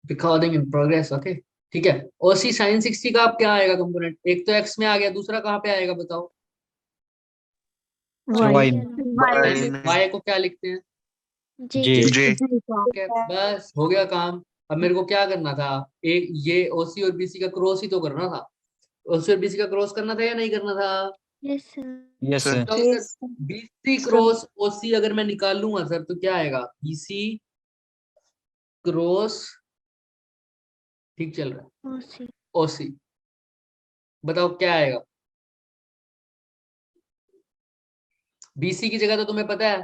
Recording in progress. Okay ठीक है। ओसी sign 60 का अब क्या आएगा कंपोनेंट? एक तो एक्स में आ गया, दूसरा कहाँ पे आएगा बताओ? वाई वाई को क्या लिखते हैं? जे जे ठीक है, बस हो गया काम। अब मेरे को क्या करना था? एक ये ओसी और बीसी का क्रॉस ही तो करना था। ओसी और बीसी का क्रॉस करना था या नहीं करना था? यस सर तो सर बीसी क्रॉस ओसी अगर मैं निकाल लूंगा सर तो क्या आएगा? बीसी क्रॉस, ठीक चल रहा है, ओसी। बताओ क्या आएगा? बीसी की जगह तो तुम्हें पता है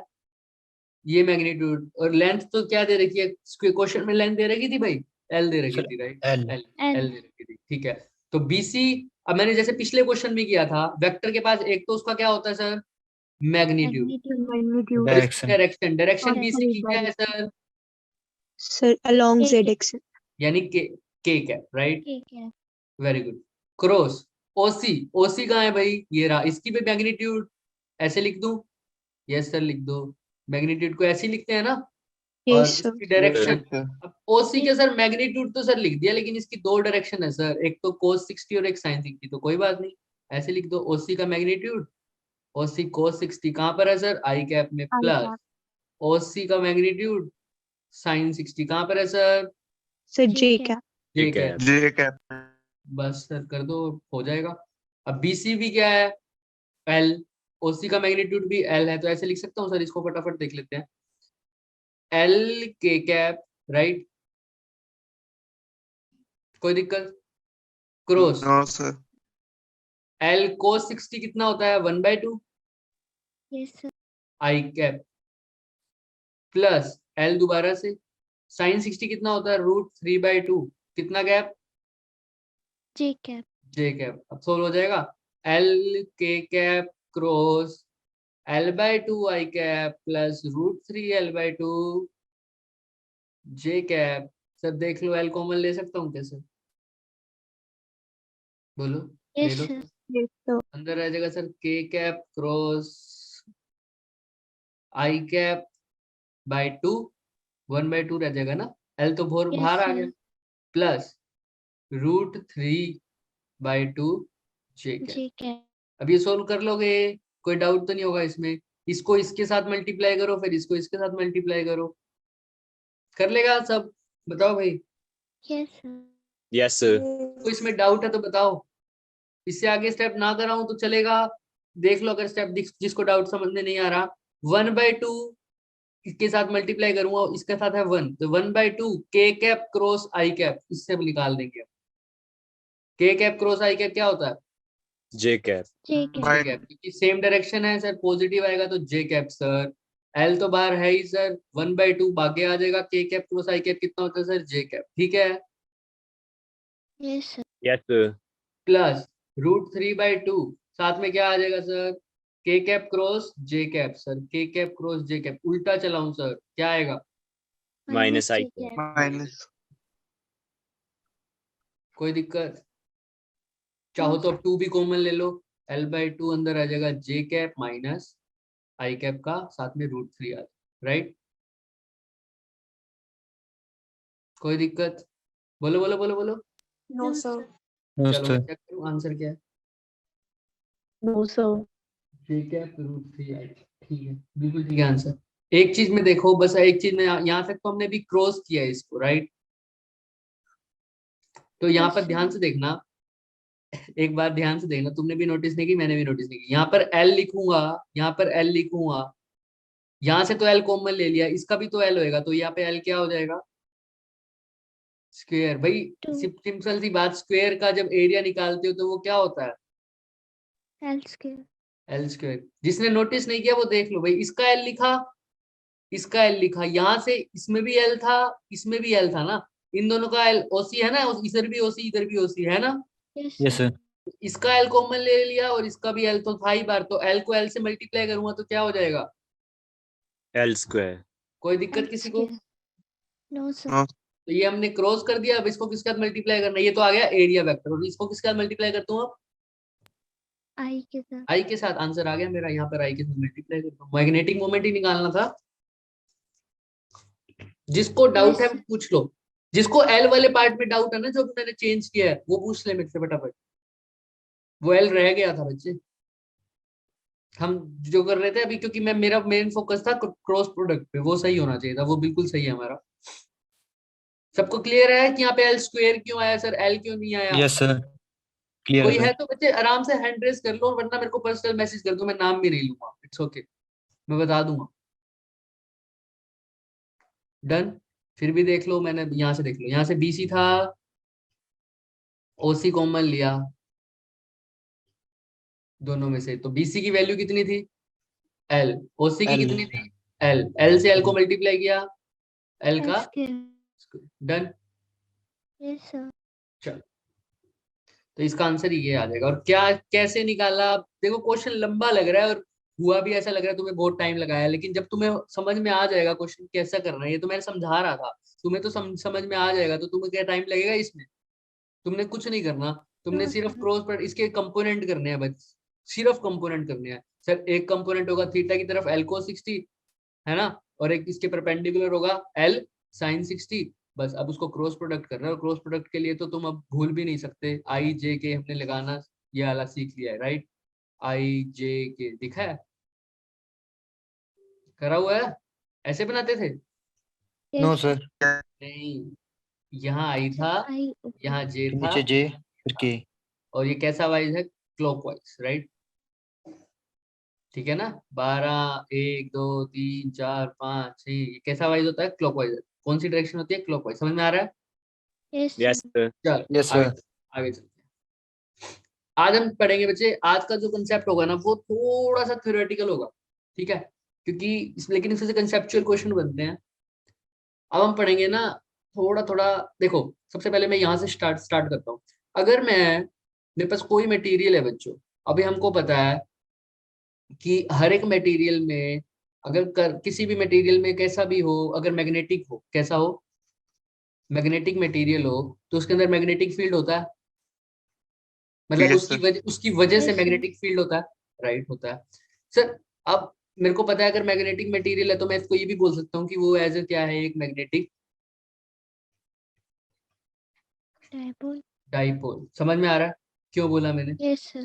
ये मैग्नीट्यूड और लेंथ तो क्या दे रखी है क्वेश्चन में? लेंथ दे रखी थी भाई, एल दे रखी सर थी राइट? एल एल दे रखी थी, ठीक है। तो बीसी, अब मैंने जैसे पिछले क्वेश्चन में किया था, वेक्टर के पास एक तो उसका क्या होता है सर? मैग्नीट्यूड। और इसकी डायरेक्शन डायरेक्शन, डायरेक्शन बीसी की क्या है sir? Sir along Z axis. यानी K cap, right? Very good. Cross OC, OC कहाँ है भाई? ये रहा, इसकी भी मैग्नीट्यूड ऐसे लिख दूं? यस सर लिख दो। मैग्नीट्यूड को ऐसे ही लिखते हैं ना? और यस सर। इसकी डायरेक्शन, अब ओसी के सर मैग्नीट्यूड तो सर लिख दिया, लेकिन इसकी दो डायरेक्शन है सर, एक तो cos 60 और एक sin 60। तो कोई बात नहीं, ऐसे लिख दो ओसी का मैग्नीट्यूड। ओसी cos 60 कहाँ पर है सर? आई कैप में, प्लस ओसी का मैग्नीट्यूड sin 60 कहाँ पर है सर? सर जे क्या? जे कैप। जे कैप। बस सर कर दो, हो जाएगा। अब बीसी भी क्या है? एल। ओसी का मैग्नीट्यूड भी एल है, तो ऐसे लिख सकता हूँ सर, इसको फटाफट देख लेते हैं। एल के कैप, राइट? कोई दिक्कत? Cross no sir. L cos 60 कितना होता है? 1/2 आई कैप, प्लस एल दोबारा से sin 60 कितना होता है? √3/2 कितना गैप? जे कैप। अब सोल्व हो जाएगा। एल के कैप क्रॉस L/2 आई कैप प्लस √3 L/2 जे कैप। सर देख लो, एल कॉमन ले सकता हूँ कैसे? बोलो। ले लो। तो अंदर रह जाएगा सर के cap cross I cap by 2, 1/2 रह जाएगा ना? एल तो बाहर आ गया, प्लस √3/2 जे कैप। अब ये सोल्व कर लोगे, कोई डाउट तो नहीं होगा इसमें? इसको इसके साथ मल्टीप्लाई करो, फिर इसको इसके साथ मल्टीप्लाई करो, कर लेगा सब? बताओ भाई। यस सर कोई इसमें डाउट है तो बताओ, इससे आगे स्टेप ना कराऊं तो चलेगा? देख लो, अगर स्टेप जिसको डाउट समझ में नहीं आ रहा, 1/2 इसके साथ मल्टीप्लाई करूंगा, इसके साथ है 1, तो 1/2 के कैप क्रॉस आई कैप, इससे भी निकाल देंगे। के कैप क्रॉस आई कैप क्या होता है? जे कैप जे कैप, क्योंकि सेम डायरेक्शन है सर, पॉजिटिव आएगा तो जे कैप सर। एल तो बाहर है ही सर, 1/2 भागे आ जाएगा, के कैप क्रॉस आई कैप कितना होता है सर? जे कैप, ठीक है। यस सर प्लस √3/2 साथ में क्या आ जाएगा सर? के कैप क्रॉस जे कैप सर, के कैप क्रॉस जे कैप, उल्टा चलाऊं सर क्या आएगा? माइनस आई कैप माइनस। कोई दिक्कत? चाहो तो अब 2 भी कॉमन ले लो, L/2 अंदर आ जाएगा जे कैप माइनस आई कैप का, साथ में √3 आ जाएगा, राइट? कोई दिक्कत? बोलो बोलो बोलो बोलो। No sir. चलो मैं चेक करूँ आंसर क्या है। No sir. J cap √3 I cap, ठीक है, बिल्कुल ठीक है आंसर। एक चीज में देखो, बस एक चीज में, यहाँ तक तो हमने भी क्रॉस किया है इसको, राइट? तो यहाँ पर ध्यान से देखना, एक बात ध्यान से देखना, तुमने भी नोटिस नहीं की, मैंने भी नोटिस नहीं की। यहाँ पर एल लिखूंगा, यहाँ पर एल लिखूंगा, यहाँ से तो एल कॉमन ले लिया, इसका भी तो एल होएगा, तो यहाँ पे एल क्या हो जाएगा? स्क्वायर। भाई सिंपल सी बात, स्क्वायर का जब एरिया निकालते हो तो वो क्या होता है? L square. जिसने नोटिस नहीं किया वो देख लो भाई, इसका एल लिखा, इसका एल लिखा, यहाँ से इसमें भी एल था, इसमें भी एल था ना, इन दोनों का एल ओसी है ना, इधर भी ओसी इधर भी ओसी है ना? यस सर इसका एल कॉमन ले लिया और इसका भी एल तो था ही बार, तो एल को एल से मल्टीप्लाई करूंगा तो क्या हो जाएगा? एल स्क्वायर कोई दिक्कत किसी को? नो। तो ये हमने क्रॉस कर दिया, अब इसको किसके साथ मल्टीप्लाई करना है? ये तो आ गया एरिया वेक्टर, और इसको किसके साथ मल्टीप्लाई करता हूँ अब? आई के साथ। आंसर आ गया मेरा, यहाँ पर आई के साथ मल्टीप्लाई करता हूँ। मैग्नेटिक मोमेंट ही निकालना था। जिसको डाउट है पूछ लो, जिसको एल वाले पार्ट में डाउट है ना, जो मैंने चेंज किया है, वो पूछ ले मेरे से फटाफट। वो एल रह गया था बच्चे, हम जो कर रहे थे अभी, क्योंकि मैं मेरा मेन फोकस था क्रॉस प्रोडक्ट पे, वो सही होना चाहिए था, वो बिल्कुल सही है हमारा। सबको क्लियर है कि यहाँ पे एल स्क्वायर क्यों आया सर, एल क्यों नहीं आया? यस सर, क्लियर कोई है है सर। तो बच्चे आराम से हैंड रेस कर लो, वरना मेरे को पर्सनल मैसेज कर दो, मैं नाम भी नहीं लूंगा, इट्स ओके, मैं बता दूंगा। डन। फिर भी देख लो, मैंने यहाँ से देख लो, यहाँ से बीसी था, ओसी कॉमन लिया दोनों में से, तो बीसी की वैल्यू कितनी थी? एल। ओसी की एल। कितनी थी? एल। एल से एल को मल्टीप्लाई किया, एल का डन। Yes, चलो, तो इसका आंसर ये आ जाएगा। और क्या कैसे निकाला? देखो क्वेश्चन लंबा लग रहा है, और हुआ भी ऐसा लग रहा है तुम्हें बहुत टाइम लगाया, लेकिन जब तुम्हें समझ में आ जाएगा क्वेश्चन कैसा करना है, ये तो मैंने समझा रहा था, तुम्हें तो समझ में आ जाएगा, तो तुम्हें क्या टाइम लगेगा इसमें? तुमने कुछ नहीं करना, तुमने सिर्फ क्रॉस पर इसके कंपोनेंट करने हैं बस, सिर्फ कंपोनेंट करने हैं। सर एक कंपोनेंट होगा थीटा की तरफ एल cos 60, है ना, और एक इसके परपेंडिकुलर होगा एल sin 60। बस अब उसको क्रॉस प्रोडक्ट करना है, और क्रॉस प्रोडक्ट के लिए तो तुम अब भूल भी नहीं सकते, आई जे के हमने लगाना, ये वाला सीख लिया है, राइट? आई जे के दिखा है, करा हुआ है, ऐसे बनाते थे? नो सर, नहीं, यहाँ आई था, यहाँ जे था, नीचे जे फिर के। और ये कैसा वाइज है? Clockwise, right? ठीक है ना, 12 1 2 3 4 5 6, ये कैसा वाइज होता है? क्लॉकवाइज। कौन सी डायरेक्शन होती है? क्लॉकवाइज। समझ में आ रहा है? Yes, yes sir. चल यस आगे, सर। आगे चलते हैं। आज हम पढ़ेंगे बच्चे, आज का जो कंसेप्ट होगा ना, वो थोड़ा सा थ्योरेटिकल होगा, ठीक है, क्योंकि लेकिन इससे कंसेप्चुअल क्वेश्चन बनते हैं। अब हम पढ़ेंगे ना थोड़ा थोड़ा। देखो, सबसे पहले मैं यहाँ से स्टार्ट करता हूँ। अगर मेरे पास कोई मटेरियल है बच्चों, अभी हमको पता है कि हर एक मटेरियल में, अगर किसी भी मटेरियल में कैसा भी हो, अगर मैग्नेटिक हो, कैसा हो, मैग्नेटिक मटेरियल हो, तो उसके अंदर मैग्नेटिक फील्ड होता है, मतलब यस सर। उसकी वजह से Yes, sir. मैग्नेटिक फील्ड होता है, राइट? होता है सर। अब मेरे को पता है अगर मैग्नेटिक मटेरियल है, तो मैं इसको ये भी बोल सकता हूँ कि वो एज ए क्या है, एक मैग्नेटिक Dipole. डाइपोल। समझ में आ रहा है क्यों बोला मैंने? Yes, sir.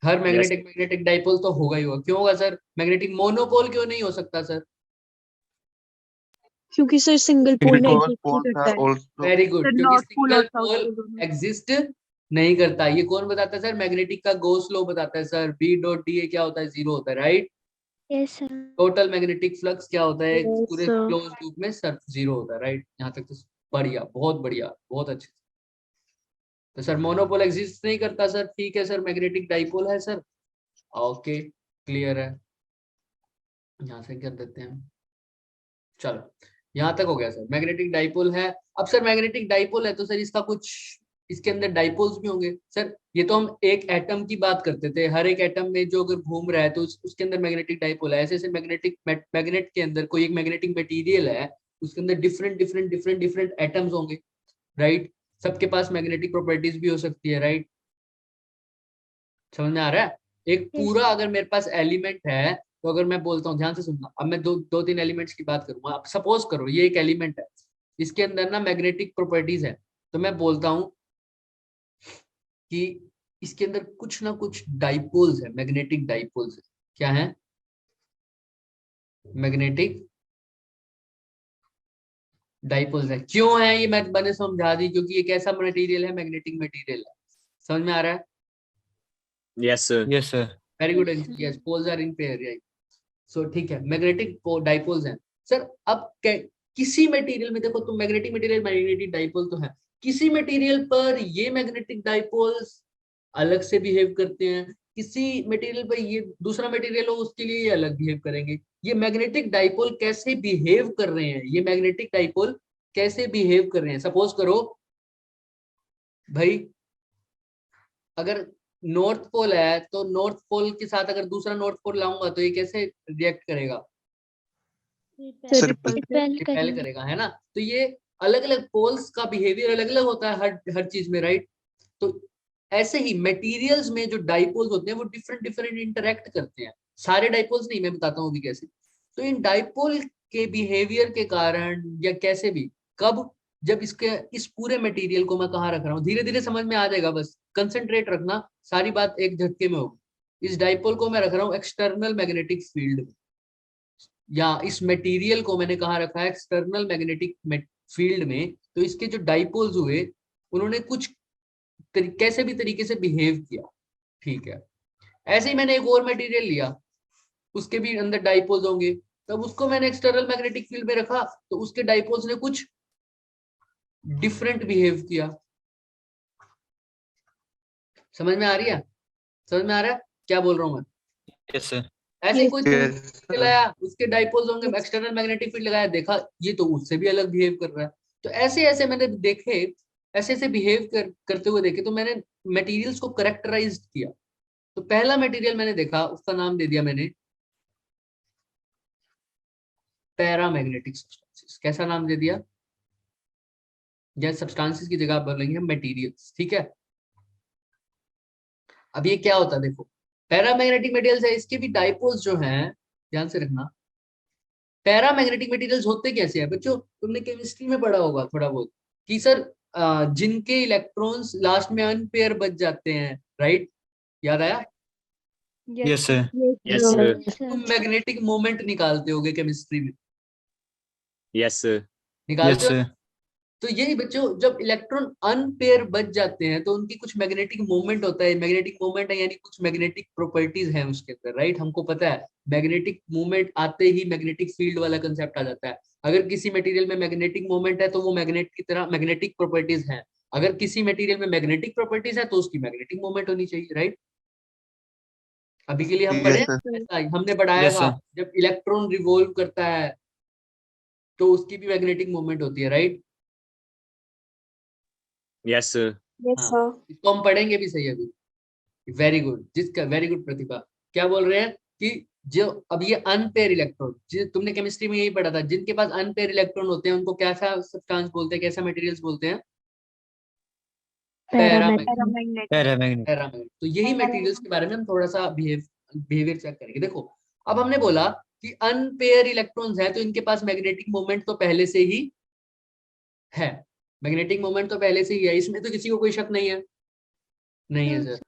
हर यस मैग्नेटिक डाइपोल तो होगा ही होगा। क्यों होगा सर? मैग्नेटिक मोनोपोल क्यों नहीं हो सकता सर? क्योंकि sir single pole Single pole exist ही poles करता are है। also वेरी गुड, सर क्योंकि नॉर्थ पोल और सिंगल साउथ पोल पोल दोनों। एग्जिस्ट नहीं करता। ये कौन बताता है सर? मैग्नेटिक का गोस लॉ बताता है sir, B dot D A क्या होता है? जीरो होता है, right? Yes, sir. Total magnetic flux क्या होता है Yes, पूरे sir. क्लोज लूप में? सर जीरो होता है, राइट? यहाँ तक तो बढ़िया, बहुत बढ़िया, बहुत अच्छे। तो सर मोनोपोल एग्जिस्ट नहीं करता सर, ठीक है सर, मैग्नेटिक डाइपोल है सर, ओके क्लियर है। यहाँ से कर देते हैं, चलो यहाँ तक हो गया सर, मैग्नेटिक डाइपोल है। अब सर मैग्नेटिक डाइपोल है तो सर इसका कुछ, इसके अंदर डाइपोल्स भी होंगे सर। ये तो हम एक एटम की बात करते थे, हर एक एटम में जो अगर घूम रहा है तो उसके अंदर मैग्नेटिक डाइपोल है। ऐसे ऐसे मैग्नेट के अंदर कोई एक मैग्नेटिक मटेरियल है, उसके अंदर different different different different atoms होंगे, राइट? सबके पास मैग्नेटिक प्रॉपर्टीज भी हो सकती है, राइट? समझ में आ रहा है? एक Yes, पूरा sir. अगर मेरे पास एलिमेंट है, तो अगर मैं बोलता हूँ, ध्यान से सुनना, अब मैं दो तीन एलिमेंट्स की बात करूंगा। आप सपोज करो ये एक एलिमेंट है, इसके अंदर ना मैग्नेटिक प्रॉपर्टीज है, तो मैं बोलता हूँ कि इसके अंदर कुछ ना कुछ डाइपोल्स है, मैग्नेटिक डाइपोल्स है। क्या है? मैग्नेटिक डाइपोल्स है। क्यों है ये मैंने समझा दी, क्योंकि ये कैसा मटेरियल है? मैग्नेटिक मटेरियल है। समझ में आ रहा है? Yes sir. Yes sir. Very good, Yes, sir. Yes, poles are in pair, right? So ठीक है, मैग्नेटिक डाइपोल्स हैं सर। अब किसी मटेरियल में देखो, तो मैग्नेटिक मटेरियल मैग्नेटिक डाइपोल तो है, किसी मटेरियल पर ये मैग्नेटिक डाइपोल्स अलग से बिहेव करते हैं, किसी मटेरियल पर ये दूसरा मटेरियल हो उसके लिए ये अलग बिहेव करेंगे। ये मैग्नेटिक डाइपोल कैसे बिहेव कर रहे हैं, ये मैग्नेटिक डाइपोल कैसे बिहेव कर रहे हैं? सपोज करो भाई, अगर नॉर्थ पोल है, तो नॉर्थ पोल के साथ अगर दूसरा नॉर्थ पोल लाऊंगा तो ये कैसे रिएक्ट करेगा? Sir Repel. रिपेल रिपेल करेंगे। करेगा, है ना? तो ये अलग अलग पोल्स का बिहेवियर अलग अलग होता है हर चीज में, राइट? तो ऐसे ही मटेरियल्स में जो डाइपोल्स होते हैं वो डिफरेंट डिफरेंट इंटरेक्ट करते हैं। सारे डाइपोल्स नहीं, मैं बताता हूँ अभी कैसे। तो इन डाइपोल के बिहेवियर के कारण, या कैसे भी, कब जब इसके इस पूरे मटेरियल को मैं कहाँ रख रहा हूँ, धीरे धीरे समझ में आ जाएगा, बस कंसंट्रेट रखना, सारी बात एक झटके में होगी। इस डाइपोल को मैं रख रहा हूँ एक्सटर्नल मैग्नेटिक फील्ड में, या इस मटेरियल को मैंने कहाँ रखा है, एक्सटर्नल मैग्नेटिक फील्ड में। तो इसके जो डाइपोल्स हुए उन्होंने कुछ कैसे भी तरीके से बिहेव किया, ठीक है। ऐसे ही मैंने एक और मटेरियल लिया, उसके भी अंदर डाइपोल्स होंगे, तब उसको मैंने एक्सटर्नल मैग्नेटिक फील्ड में रखा, तो उसके डाइपोल्स ने कुछ डिफरेंट बिहेव किया। समझ में आ रही है, समझ में आ रहा है क्या बोल रहा हूँ मैं? Yes sir. ऐसे ही कोई Yes, sir. लाया, उसके डाइपोल्स होंगे, एक्सटर्नल मैग्नेटिक फील्ड लगाया, देखा ये तो उससे भी अलग बिहेव कर रहा है। तो ऐसे ऐसे मैंने देखे, ऐसे ऐसे बिहेव करते हुए देखे, तो मैंने मटेरियल्स को करेक्टराइज किया। तो पहला मटेरियल मैंने देखा, उसका नाम दे दिया मैंने पैरामैग्नेटिक सब्सटेंसेस। कैसा नाम दे दिया? जैसे सब्सटेंसेस की जगह आप बोलेंगे मटेरियल्स, ठीक है। अब ये क्या होता है देखो, पैरामैग्नेटिक मटेरियल्स है, इसके भी डाइपोल्स जो हैं, ध्यान से रखना, पैरामैग्नेटिक मटेरियल्स होते कैसे हैं बच्चों? तुमने केमिस्ट्री में पढ़ा होगा थोड़ा बहुत कि सर जिनके इलेक्ट्रॉन्स लास्ट में अनपेयर बच जाते हैं, राइट? याद आया? Yes sir. Yes sir. तुम मैग्नेटिक मोमेंट निकालते होगे केमिस्ट्री में, यस सर। निकालते यस हो? सर। तो यही बच्चों, जब इलेक्ट्रॉन अनपेयर बच जाते हैं तो उनकी कुछ मैग्नेटिक मोमेंट होता है। मैग्नेटिक मोमेंट है यानी कुछ मैग्नेटिक प्रॉपर्टीज हैं उसके अंदर, राइट? हमको पता है मैग्नेटिक मोमेंट आते ही मैग्नेटिक फील्ड वाला कंसेप्ट आ जाता है। अगर किसी मटेरियल में मैग्नेटिक मोमेंट है तो वो मैग्नेट की तरह मैग्नेटिक प्रॉपर्टीज हैं। अगर किसी मटेरियल में मैग्नेटिक प्रॉपर्टीज है तो उसकी मैग्नेटिक मोमेंट होनी चाहिए, राइट? अभी के लिए हम पढ़े Yes, sir. ऐसा ही हमने पढ़ाया यस था, सर। जब इलेक्ट्रॉन रिवॉल्व करता है तो उसकी भी मैग्नेटिक मोमेंट होती है, right? Yes sir. Yes, sir. इसको हम पढ़ेंगे भी सही अभी। वेरी गुड, जिसका वेरी गुड प्रतिभा। क्या बोल रहे हैं कि जो अब ये अनपेयर इलेक्ट्रॉन, तुमने केमिस्ट्री में यही पढ़ा था, जिनके पास अनपेयर इलेक्ट्रॉन होते हैं उनको कैसा सब्सटेंस बोलते हैं, कैसा मटेरियल्स बोलते हैं? पैरामैग्नेटिक। पैरामैग्नेटिक। पैरामैग्नेटिक। तो यही मटेरियल्स के बारे में हम थोड़ा सा बिहेवियर चेक करेंगे। देखो, अब हमने बोला कि अनपेयर इलेक्ट्रॉन्स हैं तो इनके पास मैग्नेटिक मोमेंट तो पहले से ही है। मैग्नेटिक मोमेंट तो पहले से ही है, इसमें तो किसी को कोई शक नहीं है, नहीं है सर।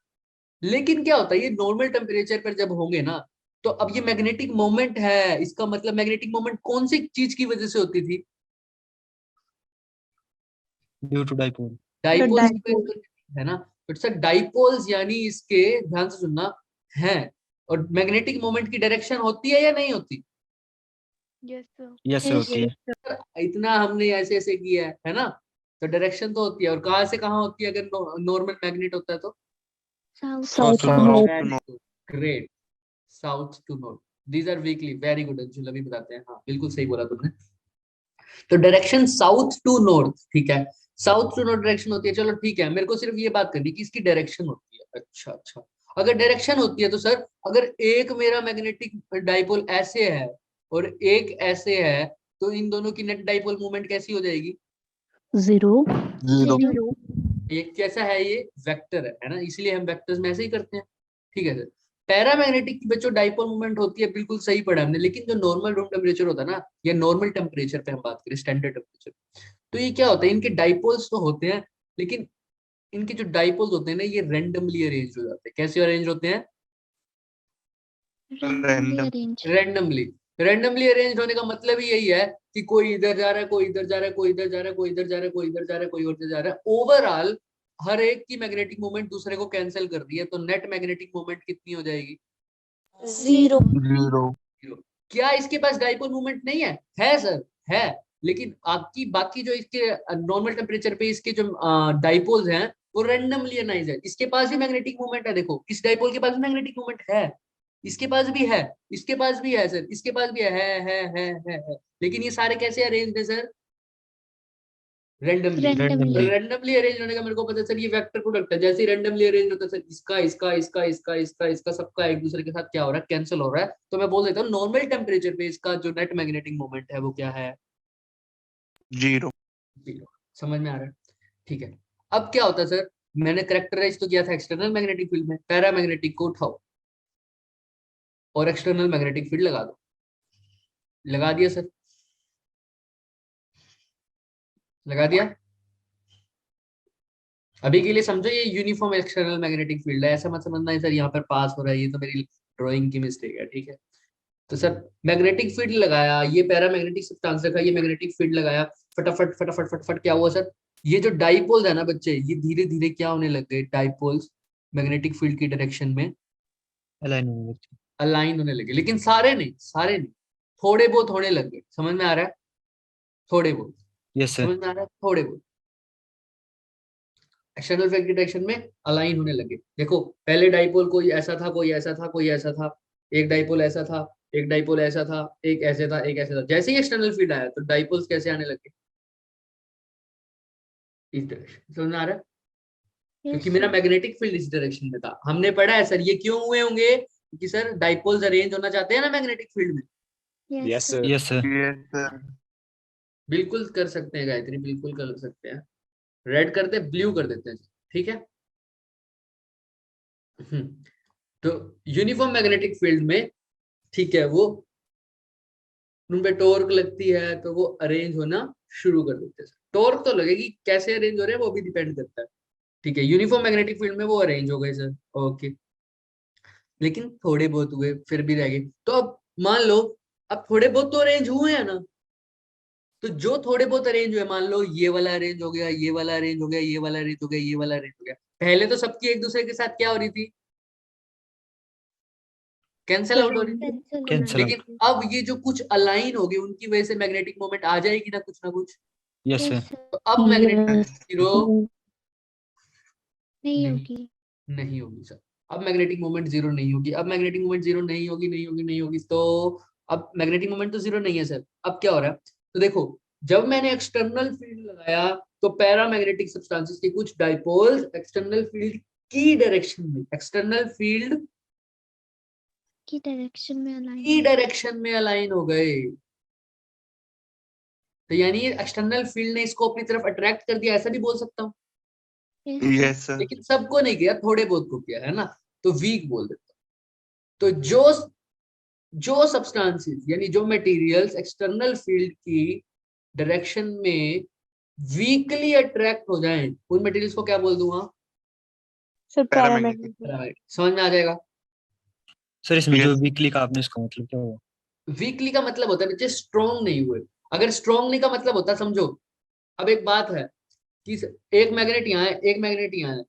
लेकिन क्या होता है, ये नॉर्मल टेम्परेचर पर जब होंगे ना, तो अब ये मैग्नेटिक मोमेंट है, इसका मतलब मैग्नेटिक मोमेंट कौन सी चीज की वजह से होती थी? Due to dipole. डाइपोल्स की वजह से, है ना? तो सर डाइपोल्स यानी इसके, ध्यान से सुनना, है। और मैग्नेटिक मोमेंट की डायरेक्शन होती है या नहीं होती? यस सर होती है। इतना हमने ऐसे ऐसे किया है ना, तो डायरेक्शन तो होती है। और कहाँ से कहाँ होती है अगर नॉर्मल मैग्नेट होता है तो? South to north. Great, south to north. These are weakly, very good Anshul, अभी बताते हैं। हाँ बिल्कुल सही बोला तुमने। तो डायरेक्शन साउथ टू नॉर्थ, ठीक है, साउथ टू नॉर्थ डायरेक्शन होती है। चलो ठीक है, मेरे को सिर्फ ये बात करनी कि इसकी डायरेक्शन होती है। अच्छा अच्छा, अगर डायरेक्शन होती है तो सर अगर एक मेरा मैग्नेटिक डाइपोल ऐसे है और एक ऐसे है, तो इन दोनों की नेट डाइपोल मूवमेंट कैसी हो जाएगी? जीरो। ये कैसा है? ये वेक्टर है ना, इसलिए हम वेक्टर्स में ऐसे ही करते हैं, ठीक है सर। पैरामैग्नेटिक की बच्चों डाइपोल मूवमेंट होती है, बिल्कुल सही पढ़ा हमने। लेकिन जो नॉर्मल रूम टेम्परेचर होता है ना, या नॉर्मल टेम्परेचर पे हम बात करें, स्टैंडर्ड टेम्परेचर, तो ये क्या होता है, इनके डाइपोल्स तो होते हैं, लेकिन इनके जो डाइपोल्स होते हैं ना, ये रैंडमली अरेंज हो जाते हैं। कैसे अरेंज होते हैं? रैंडमली। रैंडमली अरेंज होने का मतलब ही यही है कि कोई इधर जा रहा है, कोई इधर जा रहा है, कोई इधर जा रहा है, कोई इधर जा रहा है, कोई इधर जा रहा है, कोई उधर जा रहा है। ओवरऑल हर एक की मैग्नेटिक मोमेंट दूसरे को कैंसिल कर रही है, तो नेट मैग्नेटिक मोमेंट कितनी हो जाएगी? जीरो। क्या इसके पास डाइपोल मूवमेंट नहीं है? है सर, है। लेकिन आपकी बाकी जो इसके नॉर्मल टेम्परेचर पे इसके जो डाइपोल्स हैं वो रैंडमली अनाइज है। इसके पास भी मैग्नेटिक मूवमेंट है, देखो इस डाइपोल के पास भी मैग्नेटिक मूवमेंट है, इसके पास भी है, इसके पास भी है सर, इसके पास भी है। लेकिन ये सारे कैसे अरेंज है सर? रैंडमली। रैंडमली अरेंज होने का मेरे को पता है सर, ये वेक्टर प्रोडक्ट है। जैसे रैंडमली अरेंज होता है सर, इसका सबका एक दूसरे के साथ क्या हो रहा है? कैंसिल हो रहा है। तो मैं बोल देता हूँ नॉर्मल टेम्परेचर पे इसका जो नेट मैग्नेटिक मोमेंट है वो क्या है? जीरो। समझ में आ रहा है? ठीक है। अब क्या होता है सर, मैंने करेक्टराइज तो किया था एक्सटर्नल मैग्नेटिक फील्ड में, पैरामैग्नेटिक को उठाओ और एक्सटर्नल मैग्नेटिक फील्ड लगा दो। लगा दिया सर। लगा दिया? अभी के लिए समझो ये यूनिफॉर्म एक्सटर्नल मैग्नेटिक फील्ड है, ऐसा मत समझना है सर यहाँ पर पास हो रहा है, ये तो मेरी ड्राइंग की मिस्टेक है, ठीक है। तो सर मैग्नेटिक फील्ड लगाया, ये पैरामैग्नेटिक सब्सटेंस रखा, ये मैग्नेटिक फील्ड लगाया, फटाफट फटाफट फटाफट क्या हुआ सर, ये जो डाइपोल्स है ना बच्चे, ये धीरे धीरे क्या होने लग गए, डाइपोल्स मैग्नेटिक फील्ड की डायरेक्शन में अलाइन होने लगते अलाइन होने लगे, लेकिन सारे नहीं, थोड़े बहुत होने लग गए। समझ में आ रहा है? थोड़े बहुत यस सर समझ में आ रहा है, थोड़े बहुत एक्सटर्नल फील्ड की डायरेक्शन में अलाइन होने लगे। देखो पहले डाइपोल कोई ऐसा था, कोई ऐसा था, कोई ऐसा था, एक डाइपोल ऐसा था, एक डाइपोल ऐसा था, एक ऐसे था, एक ऐसे था। जैसे ही एक्सटर्नल फील्ड आया तो डाइपोल्स कैसे आने लगे, इस डायरेक्शन। समझ में आ रहा है? क्योंकि मेरा मैग्नेटिक फील्ड इस डायरेक्शन में था। हमने पढ़ा है सर ये क्यों हुए होंगे, क्योंकि सर डाइपोल्स अरेंज होना चाहते हैं ना मैग्नेटिक फील्ड में। Yes sir yes sir Yes, sir. बिल्कुल कर सकते हैं गायत्री, बिल्कुल कर सकते हैं। रेड करते ब्लू कर देते हैं, ठीक है। तो यूनिफॉर्म मैग्नेटिक फील्ड में, ठीक है, वो उन पे टॉर्क लगती है तो वो अरेंज होना शुरू कर देते हैं। टॉर्क तो लगेगी, कैसे अरेंज हो रहे हैं वो भी डिपेंड करता है, ठीक है। यूनिफॉर्म मैग्नेटिक फील्ड में वो अरेंज हो गए सर, ओके, लेकिन थोड़े बहुत हुए, फिर भी रह गए। तो अब मान लो, अब थोड़े बहुत तो अरेंज हुए हैं ना, तो जो थोड़े बहुत अरेंज हुए, मान लो ये वाला अरेंज हो गया, ये वाला अरेंज हो गया, ये वाला अरेंज हो गया, ये वाला अरेंज हो गया, पहले तो सबकी एक दूसरे के साथ क्या हो रही थी, कैंसल आउट हो रही थी। कैंसल लेकिन अब ये जो कुछ अलाइन हो गए, उनकी वजह से मैग्नेटिक मोमेंट आ जाएगी ना कुछ ना कुछ। यस सर तो अब मैग्नेटिक जीरो नहीं नहीं होगी। नहीं होगी सर। अब मैग्नेटिक मोमेंट जीरो नहीं होगी, अब मैग्नेटिक मोमेंट जीरो नहीं होगी, नहीं होगी, नहीं होगी। तो अब मैग्नेटिक मोमेंट तो जीरो नहीं है सर। अब क्या हो रहा है, तो देखो जब मैंने एक्सटर्नल फील्ड लगाया तो पैरामैग्नेटिक सब्सटेंसेस के कुछ डाइपोल्स एक्सटर्नल फील्ड की डायरेक्शन में, एक्सटर्नल फील्ड की डायरेक्शन में अलाइन की डायरेक्शन में अलाइन हो गए। तो यानी एक्सटर्नल फील्ड ने इसको अपनी तरफ अट्रैक्ट कर दिया, ऐसा भी बोल सकता हूँ। Yes, sir. लेकिन सबको नहीं किया, थोड़े बहुत को किया है ना, तो वीक बोल देता हूं। तो जो सब्सटेंसेस यानी जो मटेरियल्स एक्सटर्नल फील्ड की डायरेक्शन में वीकली अट्रैक्ट हो जाएं, उन मटेरियल्स को क्या बोल दूंगा, सर Paramagnetic. पैरामैग्नेटिक। समझ में आ जाएगा? सर इसमें जो Yes. वीकली का आपने इसका मतलब क्या हुआ वीकली का मतलब होता है बच्चे स्ट्रॉन्ग नहीं हुए। अगर स्ट्रॉन्ग नहीं का मतलब होता, समझो अब एक बात है कि एक मैग्नेट यहाँ है, एक मैग्नेट यहाँ है,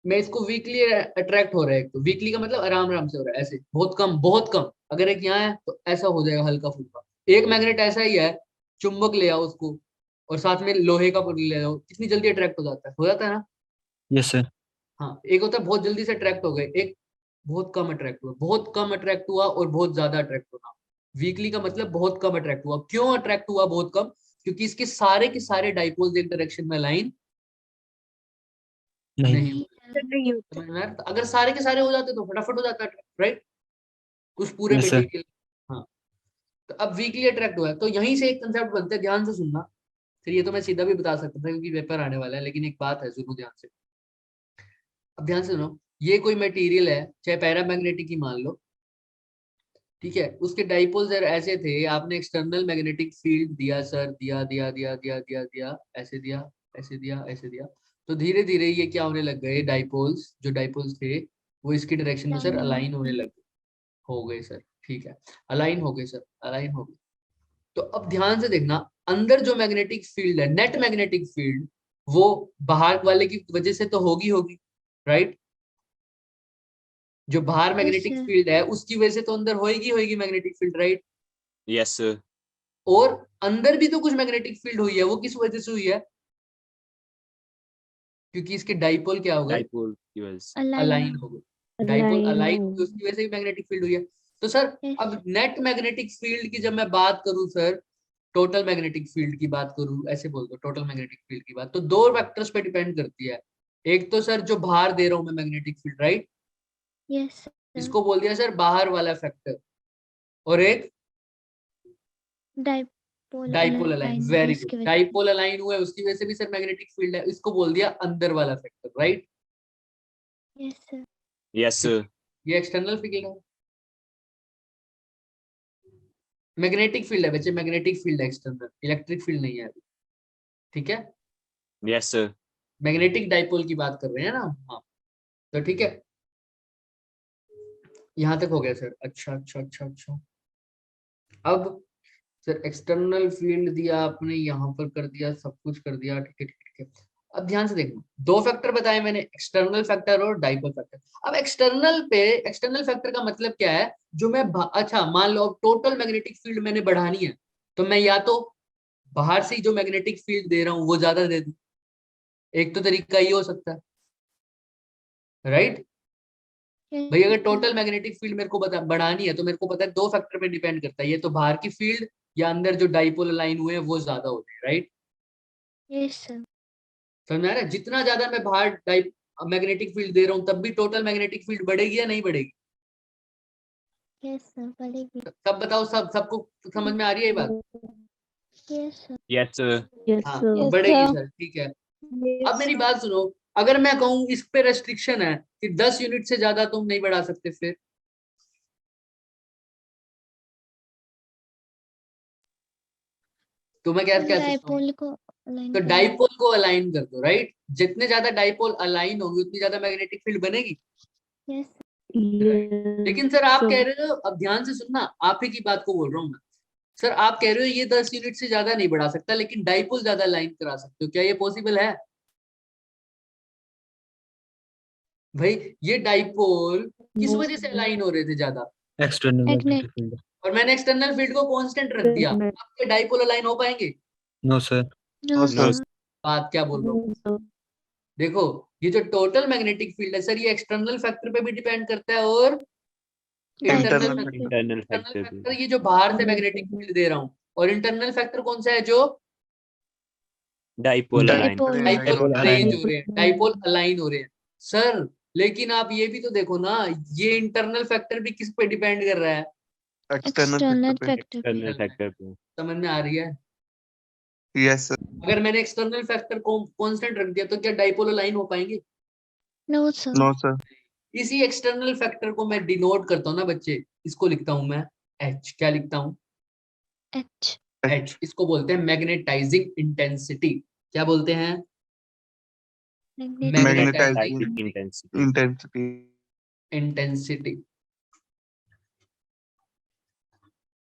मैं इसको वीकली अट्रैक्ट हो रहा है, तो वीकली का मतलब आराम आराम से हो रहा है, ऐसे बहुत कम बहुत कम। अगर एक यहाँ है तो ऐसा हो जाएगा हल्का फुल्का। एक मैग्नेट ऐसा ही है, चुंबक ले आओ उसको और साथ में लोहे का पुल ले आओ, कितनी जल्दी अट्रैक्ट हो जाता है ना। यस सर हाँ, एक होता है बहुत जल्दी से अट्रैक्ट हो गए, एक बहुत कम अट्रैक्ट हुआ, बहुत कम अट्रैक्ट हुआ और बहुत ज्यादा अट्रैक्ट हुआ। वीकली का मतलब बहुत कम अट्रैक्ट हुआ। क्यों अट्रैक्ट हुआ बहुत कम? क्योंकि इसके सारे के सारे डाइपोल्स एक डायरेक्शन में लाइन नहीं नहीं नहीं होता। समझ में आया? तो अगर सारे के सारे हो जाते तो फटाफट हो जाता है, राइट, कुछ पूरे यस सर मटेरियल। हाँ, तो अब वीकली अट्रैक्ट हुआ है, तो यहीं से एक कंसेप्ट बनता है, ध्यान से सुनना। फिर ये तो मैं सीधा भी बता सकता था क्योंकि पेपर आने वाला है, लेकिन एक बात है, सुनो ध्यान से। अब ध्यान से सुनो, ये कोई मटेरियल है, चाहे पैरामैग्नेटिक ही मान लो, ठीक है, उसके डाइपोल्स ऐसे थे, आपने एक्सटर्नल मैग्नेटिक फील्ड दिया सर, दिया दिया दिया दिया दिया दिया, ऐसे दिया, ऐसे दिया, ऐसे दिया, तो धीरे धीरे ये क्या होने लग गए, डाइपोल्स जो डाइपोल्स थे वो इसकी डायरेक्शन में सर अलाइन होने लग गए, हो गए सर, ठीक है, अलाइन हो गए सर, अलाइन हो गए। तो अब ध्यान से देखना, अंदर जो मैग्नेटिक फील्ड है, नेट मैग्नेटिक फील्ड, वो बाहर वाले की वजह से तो होगी होगी, राइट। जो बाहर मैग्नेटिक फील्ड है उसकी वजह से तो अंदर होएगी होएगी magnetic field, right. Yes sir और अंदर भी तो कुछ मैग्नेटिक फील्ड हुई है, वो किस वजह से हुई है? क्योंकि इसके डाइपोल क्या हो गए, डाइपोल की वजह से अलाइन हो गए। डाइपोल अलाइन हो गए, उसकी वजह से मैग्नेटिक फील्ड हुई है। तो सर अब नेट मैग्नेटिक फील्ड की जब मैं बात करूं सर, टोटल मैग्नेटिक फील्ड की बात करूं, ऐसे बोल दो टोटल मैग्नेटिक फील्ड की बात, तो दो वेक्टर्स पे डिपेंड करती है। एक तो सर जो बाहर दे रहा हूं मैं मैग्नेटिक फील्ड, राइट, यस इसको बोल दिया सर बाहर वाला फैक्टर, और एक dipole dipole align, align very good, इसके वजह डाइपोल अलाइन हुआ है उसकी वजह से भी सर मैग्नेटिक फील्ड है, इसको बोल दिया अंदर वाला factor, right. Yes sir yes sir ये एक्सटर्नल फील्ड है, मैग्नेटिक फील्ड है बच्चे, मैग्नेटिक फील्ड है एक्सटर्नल, इलेक्ट्रिक फील्ड नहीं है अभी, ठीक है, Yes, sir. मैग्नेटिक डाइपोल की बात कर रहे हैं ना। हाँ, तो ठीक है, यहाँ तक हो गया सर। अच्छा अच्छा अच्छा अच्छा, अब सर एक्सटर्नल फील्ड दिया आपने, यहाँ पर कर दिया, सब कुछ कर दिया, ठीक है ठीक है ठीक है। अब ध्यान से देखना, दो फैक्टर बताए मैंने, एक्सटर्नल फैक्टर और डाइपोल फैक्टर। अब एक्सटर्नल फैक्टर का मतलब क्या है, जो मैं अच्छा मान लो अब टोटल मैग्नेटिक फील्ड मैंने बढ़ानी है, तो मैं या तो बाहर से ही जो मैग्नेटिक फील्ड दे रहा हूँ वो ज्यादा दे दूं, एक तो तरीका ये हो सकता है, राइट। भाई अगर टोटल मैग्नेटिक फील्ड मेरे को बढ़ानी है तो मेरे को पता है दो फैक्टर पे डिपेंड करता है, ये तो बाहर की फील्ड या अंदर जो डाइपोल अलाइन हुए हैं वो ज्यादा होते हैं, राइट। Yes, sir. समझ में आ रहा है, जितना ज्यादा मैं बाहर मैग्नेटिक फील्ड दे रहा हूँ तब भी टोटल मैग्नेटिक फील्ड बढ़ेगी या नहीं बढ़ेगी। Yes, sir. बढ़ेगी। सब बताओ, सबको समझ में आ रही है ये बात। Yes, sir. Yes, sir. Yes, हाँ sir. तो बढ़ेगी सर, ठीक है। अब मेरी बात सुनो, अगर मैं कहूँ इस पे रेस्ट्रिक्शन है कि 10 यूनिट से ज्यादा तुम नहीं बढ़ा सकते, फिर तो मैं क्या कह सकता हूँ, डाइपोल को अलाइन तो करो। डाइपोल को अलाइन कर दो, राइट। जितने ज्यादा डाइपोल अलाइन होंगे उतनी ज्यादा मैग्नेटिक फील्ड बनेगी, Yes. लेकिन सर आप कह रहे हो, अब ध्यान से सुनना, आप ही की बात को बोल रहा हूँ मैं। सर आप कह रहे हो ये 10 यूनिट से ज्यादा नहीं बढ़ा सकता, लेकिन डाइपोल ज्यादा अलाइन करा सकते हो, क्या ये पॉसिबल है। भाई ये डाइपोल किस वजह से अलाइन हो रहे थे ज्यादा, External Magnet. magnetic field. और मैंने एक्सटर्नल फील्ड को कांस्टेंट रख दिया, आपके डाइपोल अलाइन हो पाएंगे। No, sir. No, No, sir. sir. बात क्या बोल रहा हूँ, देखो ये जो टोटल मैग्नेटिक फील्ड है सर, ये एक्सटर्नल फैक्टर पे भी डिपेंड करता है और internal Internal factor. factor. Internal internal factor. Factor ये जो बाहर से मैग्नेटिक फील्ड दे रहा हूँ, और इंटरनल फैक्टर कौन सा है, जो Dipole align. Dipole. Dipole Dipole arrange align. हो रहे हैं, डाइपोल अलाइन हो रहे हैं सर। लेकिन आप ये भी तो देखो ना, ये इंटरनल फैक्टर भी किस पे डिपेंड कर रहा है, External External factor पे. factor पे। External factor पे. समझ में आ रही है। Yes, sir. अगर मैंने एक्सटर्नल फैक्टर को कांस्टेंट रख दिया तो क्या डाइपोल अलाइन हो पाएंगे। No, sir. No, sir. इसी एक्सटर्नल फैक्टर को मैं डिनोट करता हूँ ना बच्चे, इसको लिखता हूँ मैं एच। क्या लिखता हूँ, H. एच। इसको बोलते हैं मैग्नेटाइजिंग इंटेंसिटी। क्या बोलते हैं, Magnetic. Magnetizing Magnetizing Intensity. intensity. Intensity.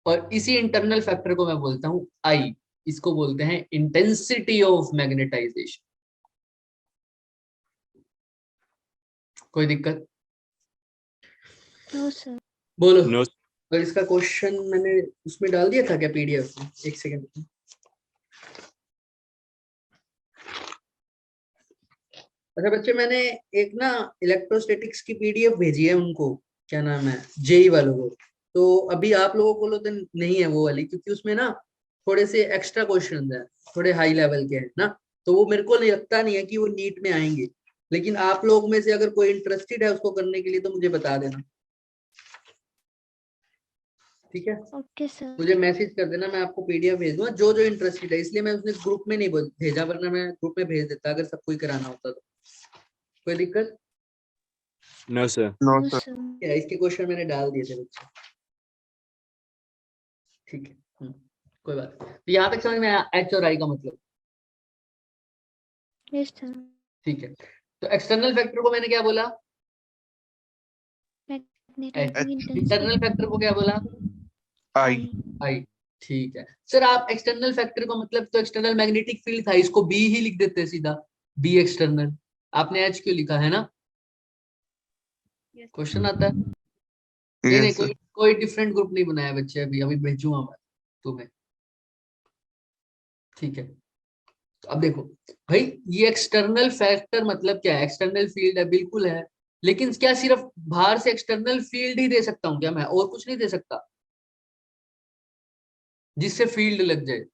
और इसी इंटरनल फैक्टर को मैं बोलता हूँ आई, इसको बोलते हैं इंटेंसिटी ऑफ मैग्नेटाइजेशन। कोई दिक्कत, No, sir. बोलो। No. और इसका क्वेश्चन मैंने उसमें डाल दिया था क्या, पीडीएफ में, एक सेकंड। अच्छा बच्चे, मैंने एक ना इलेक्ट्रोस्टैटिक्स की पीडीएफ भेजी है उनको, क्या नाम है, जेई वालों को। तो अभी आप लोगों को तो नहीं है वो वाली, क्योंकि उसमें ना थोड़े से एक्स्ट्रा क्वेश्चन है, थोड़े हाई लेवल के हैं ना, तो वो मेरे को नहीं लगता नहीं है कि वो नीट में आएंगे। लेकिन आप लोग में से अगर कोई इंटरेस्टेड है उसको करने के लिए तो मुझे बता देना, ठीक है। Okay, sir. मुझे मैसेज कर देना, मैं आपको पीडीएफ भेज दूंगा, जो जो इंटरेस्टेड है। इसलिए मैं उसने ग्रुप में नहीं भेजा, वरना मैं ग्रुप में भेज देता अगर सबको ही कराना होता तो। कोई दिक्कत, No, sir. No, No, sir. sir. क्या इसके क्वेश्चन मैंने डाल दिए थे बच्चे, ठीक है। कोई बात नहीं। तो यहाँ तक समझ में आया एच और आई का मतलब, Yes, sir. ठीक है। तो एक्सटर्नल फैक्टर को मैंने क्या बोला, Magnetizing इंटरनल intensity. फैक्टर को क्या बोला, I. आई। ठीक है सर, आप एक्सटर्नल फैक्टर का मतलब, तो एक्सटर्नल मैग्नेटिक फील्ड था, इसको बी ही लिख देते हैं सीधा, बी एक्सटर्नल। आपने एच क्यों लिखा है ना, क्वेश्चन आता है। नहीं नहीं, Yes, sir. कोई कोई डिफरेंट ग्रुप नहीं बनाया बच्चे, अभी अभी भेजूंगा मैं तुम्हें, ठीक है। तो अब देखो भाई, ये एक्सटर्नल फैक्टर मतलब क्या है, एक्सटर्नल फील्ड है, बिल्कुल है। लेकिन क्या सिर्फ बाहर से एक्सटर्नल फील्ड ही दे सकता हूँ क्या मैं, और कुछ नहीं दे सकता जिससे फील्ड लग जाए।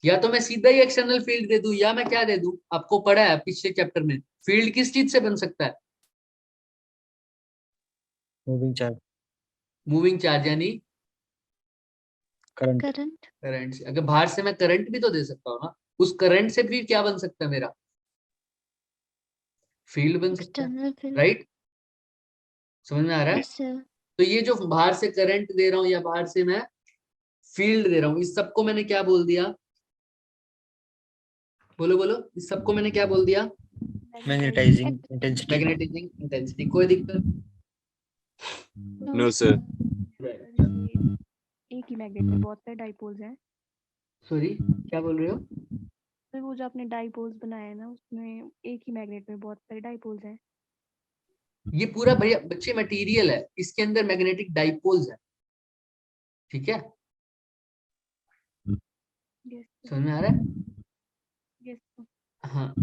या तो मैं सीधा ही एक्सटर्नल फील्ड दे दूं, या मैं क्या दे दूं, आपको पढ़ा है पिछले चैप्टर में, फील्ड किस चीज से बन सकता है, Moving charge. मूविंग चार्ज यानी Current. Current. करंट से। अगर बाहर से मैं करंट भी तो दे सकता हूँ ना, उस करंट से भी क्या बन सकता है मेरा, फील्ड बन सकता है, External field. राइट। समझ में आ रहा है। Yes, sir. तो ये जो बाहर से करंट दे रहा हूँ या बाहर से मैं फील्ड दे रहा हूँ, इस सबको मैंने क्या बोल दिया, बोलो बोलो, इस सबको मैंने क्या बोल दिया? Magnetizing intensity. Magnetizing intensity. कोई दिक्कत? No sir. एक ही मैग्नेट में बहुत सारे डाइपोल्स हैं। सॉरी, क्या बोल रहे हो? तो वो जो आपने डाइपोल्स बनाया है ना, उसमें एक ही मैग्नेट में बहुत सारे डाइपोल्स हैं। ये पूरा भैया बच्चे मटेरियल है, इसके अंदर मैग्नेटिक डाइपोल्स है, ठीक है? यस समझ में आ रहा है? यस हाँ,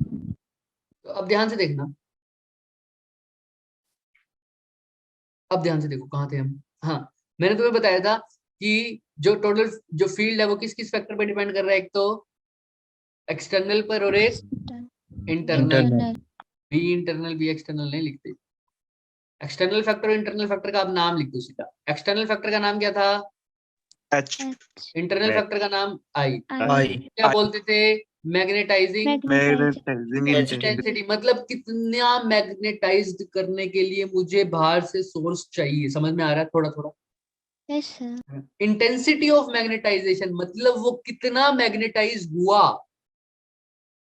तो अब ध्यान से देखना, अब ध्यान से देखो कहाँ थे हम। हाँ, मैंने तुम्हें बताया था कि जो टोटल जो फील्ड है वो किस किस फैक्टर पर डिपेंड कर रहा है, एक तो एक्सटर्नल पर और एक internal. Internal. B internal B external नहीं लिखते, एक्सटर्नल फैक्टर और इंटरनल फैक्टर का आप नाम लिख दो सीधा। एक्सटर्नल फैक्टर का नाम क्या था? H. इंटरनल फैक्टर का नाम आई। आई। क्या बोलते थे? Magnetizing Magnetizing intensity. इंटेंसिटी। मतलब कितना मैग्नेटाइज्ड करने के लिए मुझे बाहर से सोर्स चाहिए। समझ में आ रहा है थोड़ा थोड़ा? Yes, sir. Intensity of magnetization मतलब वो कितना मैग्नेटाइज हुआ।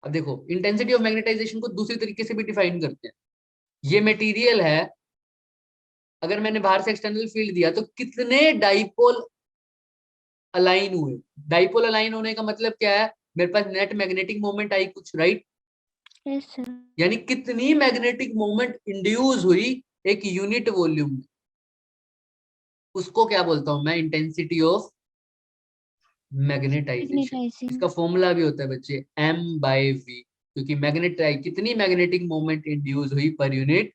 अब देखो, इंटेंसिटी ऑफ मैग्नेटाइजेशन को दूसरी तरीके से भी डिफाइन करते हैं। ये मटेरियल है, अगर मैंने बाहर से एक्सटर्नल फील्ड दिया तो कितने डाइपोल अलाइन हुए। डाइपोल अलाइन होने का मतलब क्या है? मेरे पास नेट मैग्नेटिक मोमेंट आई कुछ, राइट? Yes, sir. यानी कितनी मैग्नेटिक मोमेंट इंड्यूस हुई एक यूनिट वॉल्यूम में, उसको क्या बोलता हूं मैं? Intensity of magnetization. Magnetizing. इसका फॉर्मूला भी होता है बच्चे m/v, क्योंकि मैग्नेटाइज कितनी मैग्नेटिक मोमेंट इंड्यूस हुई पर यूनिट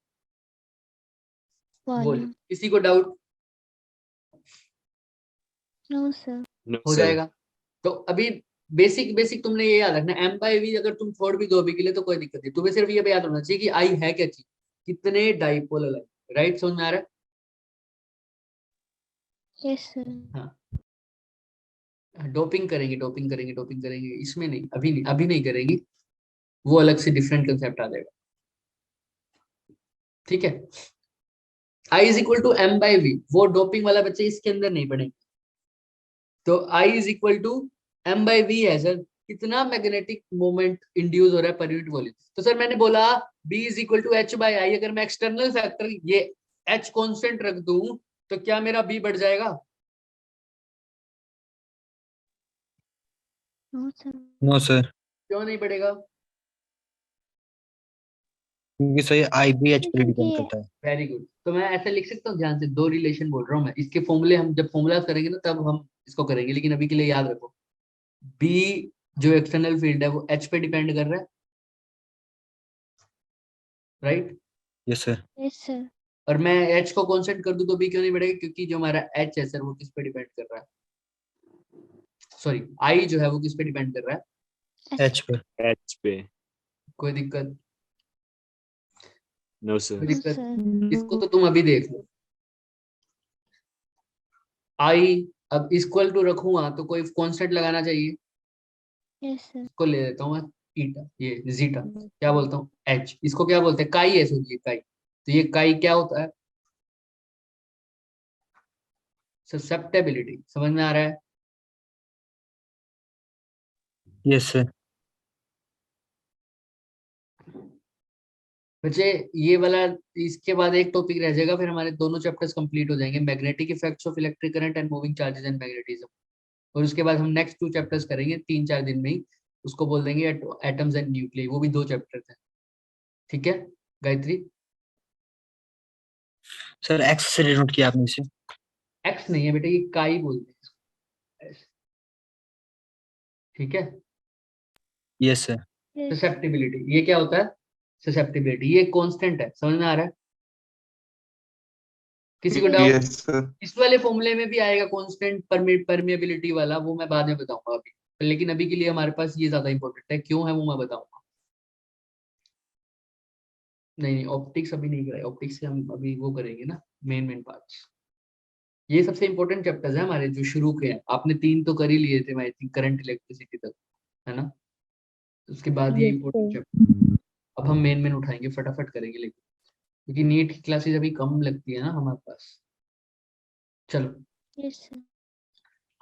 वॉल्यूम। Volume. किसी को डाउट? No, sir. हो जाएगा। तो अभी बेसिक बेसिक तुमने ये याद रखना, m/v अगर तुम छोड़ भी दो अभी के लिए तो कोई दिक्कत नहीं, तुम्हें सिर्फ ये भी याद होना चाहिए कि आई है क्या चीज, कितने डाइपोल अलाइन, राइट? समझ में आ रहा है? Yes, sir. हाँ, डोपिंग करेंगे डोपिंग करेंगे डोपिंग करेंगे, इसमें नहीं, अभी नहीं, अभी नहीं करेंगे, वो अलग से डिफरेंट कंसेप्ट आ जाएगा, ठीक है? I is equal to m/v, वो डोपिंग वाला बच्चे इसके अंदर नहीं पढ़ेंगे। तो I is equal to m/v है सर, कितना मैग्नेटिक मोमेंट इंड्यूस हो रहा है पर यूनिट वॉल्यूम। तो सर मैंने बोला B is equal to h/i, अगर मैं एक्सटर्नल फैक्टर ये h कांस्टेंट रख दूं तो क्या मेरा B बढ़ जाएगा? No, sir. नो सर, क्यों नहीं बढ़ेगा? क्योंकि सर आई भी एच पर डिपेंड क्योंकि करता है। Very good. तो मैं ऐसे लिख सकता हूँ, ध्यान से, दो रिलेशन बोल रहा हूँ मैं, इसके फॉर्मूले हम जब फॉर्मूला करेंगे ना तब हम इसको करेंगे, लेकिन अभी के लिए याद रखो, B जो एक्सटर्नल फील्ड है वो h पे डिपेंड कर रहा है, right? Yes sir. Yes, sir. और मैं h को कांस्टेंट कर दूं तो B क्यों नहीं बढ़ेगा? क्योंकि जो हमारा h है सर वो किस पे डिपेंड कर रहा है? सॉरी, I जो है वो किस पे डिपेंड कर रहा है? एच पे। कोई दिक्कत? नो कोई सर। No, दिक्कत? sir. इसको तो तुम अभी देख लो। I अब इक्वल टू रखूंगा तो कोई कांस्टेंट लगाना चाहिए, Yes, sir. इसको ले लेता हूँ मैं ईटा, ये जीटा, क्या बोलता हूँ h, इसको क्या बोलते हैं? काई है, सोचिए काई। तो ये काई क्या होता है? ससेप्टेबिलिटी। समझ में आ रहा है? Yes sir. बच्चे ये वाला, इसके बाद एक टॉपिक रह जाएगा, फिर हमारे दोनों चैप्टर्स कंप्लीट हो जाएंगे, magnetic effects of electric current and moving charges and magnetism. और उसके बाद हम नेक्स्ट 2 चैप्टर्स करेंगे 3-4 दिन में ही, उसको बोल देंगे एटम्स एंड न्यूक्लियस, वो भी 2 चैप्टर्स हैं, ठीक है गायत्री? सर एक्स से डिनोट किया आपने इसे। एक्स नहीं है बेटा, ये काई बोलते हैं इसको, ठीक है? Yes sir. Yes. ससेप्टिबिलिटी, ये क्या होता है? ससेप्टिबिलिटी, ये कांस्टेंट है। समझ में आ रहा है? किसी को डाउट? Yes, sir. इस वाले फॉर्मूले में भी आएगा कांस्टेंट परमेबिलिटी वाला, वो मैं बाद में बताऊंगा अभी, लेकिन अभी के लिए हमारे पास ये ज्यादा इंपॉर्टेंट है, क्यों है वो मैं बताऊंगा। नहीं, ऑप्टिक्स अभी नहीं कराए, ऑप्टिक्स से हम अभी वो करेंगे ना, मेन पार्ट्स। ये सबसे इंपॉर्टेंट चैप्टर्स हैं हमारे जो शुरू के हैं, आपने 3 तो कर ही लिए थे, आई थिंक करंट इलेक्ट्रिसिटी तक, है ना? उसके बाद ये इंपॉर्टेंट चैप्टर अब हम मेन उठाएंगे, फटाफट करेंगे, लेकिन क्योंकि नीट की क्लासेस अभी कम लगती है ना हमारे पास। चलो, Yes, sir.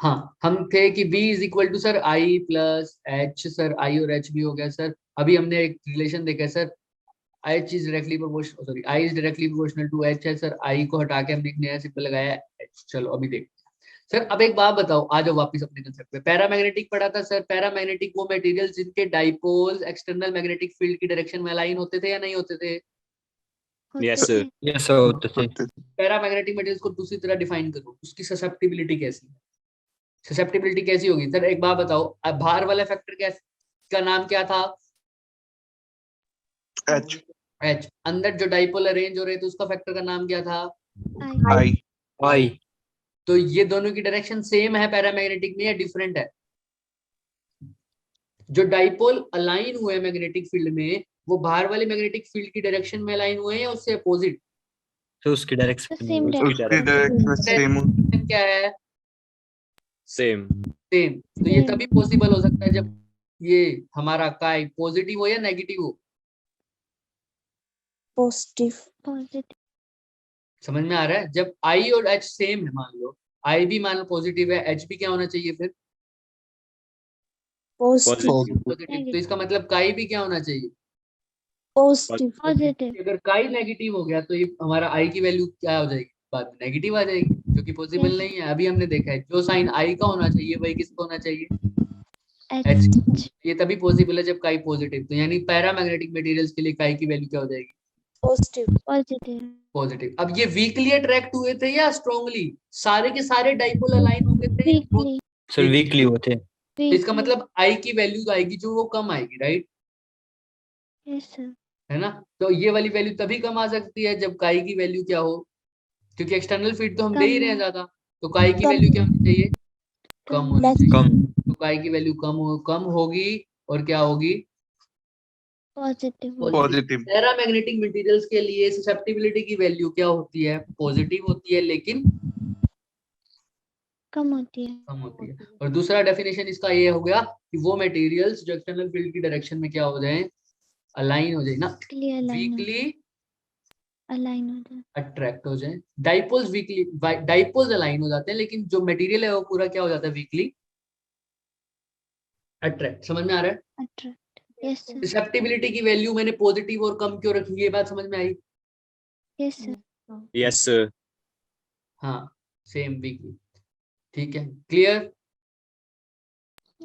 हाँ, हम थे कि B is equal to sir I plus H, sir I और H भी हो गया सर। अभी हमने एक रिलेशन देखा है sir, H is directly proportional, sorry I is directly proportional to H है सर। I को हटा के हमने एक नया सिंबल लगाया है H। चलो अभी देखते हैं सर। अब एक बात बताओ, आ जाओ वापस अपने कंसेप्ट पे। पैरामैग्नेटिक पढ़ा था सर। पैरामैग्नेटिक वो मटेरियल जिनके डाइपोल्स एक्सटर्नल मैग्नेटिक फील्ड की डायरेक्शन में अलाइन होते थे या नहीं होते थे? Yes, होते sir. थे। Yes, sir. होते थे। पैरामैग्नेटिक मटेरियल्स को दूसरी तरह डिफाइन करो, उसकी ससेप्टिबिलिटी कैसी है? ससेप्टिबिलिटी कैसी होगी सर? एक बात बताओ, अब बाहर वाला फैक्टर का नाम क्या था? H H। अंदर जो डाइपोल अरेंज हो रहे थे उसका फैक्टर का नाम क्या था? I I I. तो ये दोनों की डायरेक्शन सेम है पैरामैग्नेटिक में या डिफरेंट है? जो डाइपोल अलाइन हुए हैं मैग्नेटिक फील्ड में, वो बाहर वाले मैग्नेटिक फील्ड की डायरेक्शन में अलाइन हुए हैं या उससे अपोजिट? तो उसकी डायरेक्शन same उसकी उसकी direction। डायरेक्शन सेम डायरेक्शन क्या है? सेम। सेम। तो ये Same। तभी पॉसिबल हो सकता है जब ये हमारा काई पॉजिटिव हो या नेगेटिव हो। Positive। समझ में आ रहा है? जब I और H सेम है, मान लो I भी मान लो पॉजिटिव है, H भी क्या होना चाहिए फिर? पॉजिटिव। तो इसका मतलब काई भी क्या होना चाहिए? Positive। अगर काई नेगेटिव हो गया तो ये हमारा I की वैल्यू क्या हो जाएगी? बाद में नेगेटिव आ जाएगी, जो कि पॉसिबल Yes। नहीं है। अभी हमने देखा है जो साइन I का होना चाहिए वही किसका होना चाहिए? H। ये तभी पॉसिबल है जब काई पॉजिटिव। तो यानी पैरामैग्नेटिक मटेरियल्स के लिए काई की वैल्यू क्या हो जाएगी? Positive। पॉजिटिव। अब ये वीकली अट्रैक्ट हुए थे या स्ट्रांगली? सारे के सारे डाइपोल अलाइन हो गए थे या Weekly। सर वीकली होते। तो इसका Weekly। मतलब आई की वैल्यू आएगी जो वो कम आएगी, राइट? Yes sir। है ना? तो ये वाली वैल्यू तभी कम आ सकती है जब काई की वैल्यू क्या हो, क्योंकि एक्सटर्नल फीड तो हम दे ही रहे हैं ज्यादा। तो काई की वैल्यू क्या होनी चाहिए? कम होनी चाहिए। कम। तो काई की वैल्यू कम होगी और क्या होगी? Positive। पॉजिटिव। पैरामैग्नेटिक मटेरियल्स के लिए ससेप्टिबिलिटी की वैल्यू क्या होती है? पॉजिटिव होती है, लेकिन कम होती है। कम होती है। और दूसरा डेफिनेशन इसका ये हो गया कि वो मटेरियल्स जो एक्सटर्नल फील्ड की डायरेक्शन में क्या हो जाए? अलाइन हो जाए ना, Weekly align हो वीकली align हो जाए। अट्रैक्ट हो जाए। डाइपोल्स वीकली, डाइपोल्स अलाइन हो जाते हैं, लेकिन जो मटेरियल है वो पूरा क्या हो जाता है? Weekly attract. समझ में आ रहा है? Attract। Yes sir। रिसेप्टिबिलिटी की वैल्यू मैंने पॉजिटिव और कम क्यों रखी, ये बात समझ में आई? Yes sir। Yes sir. हाँ, सेम वीकली। ठीक है, क्लियर?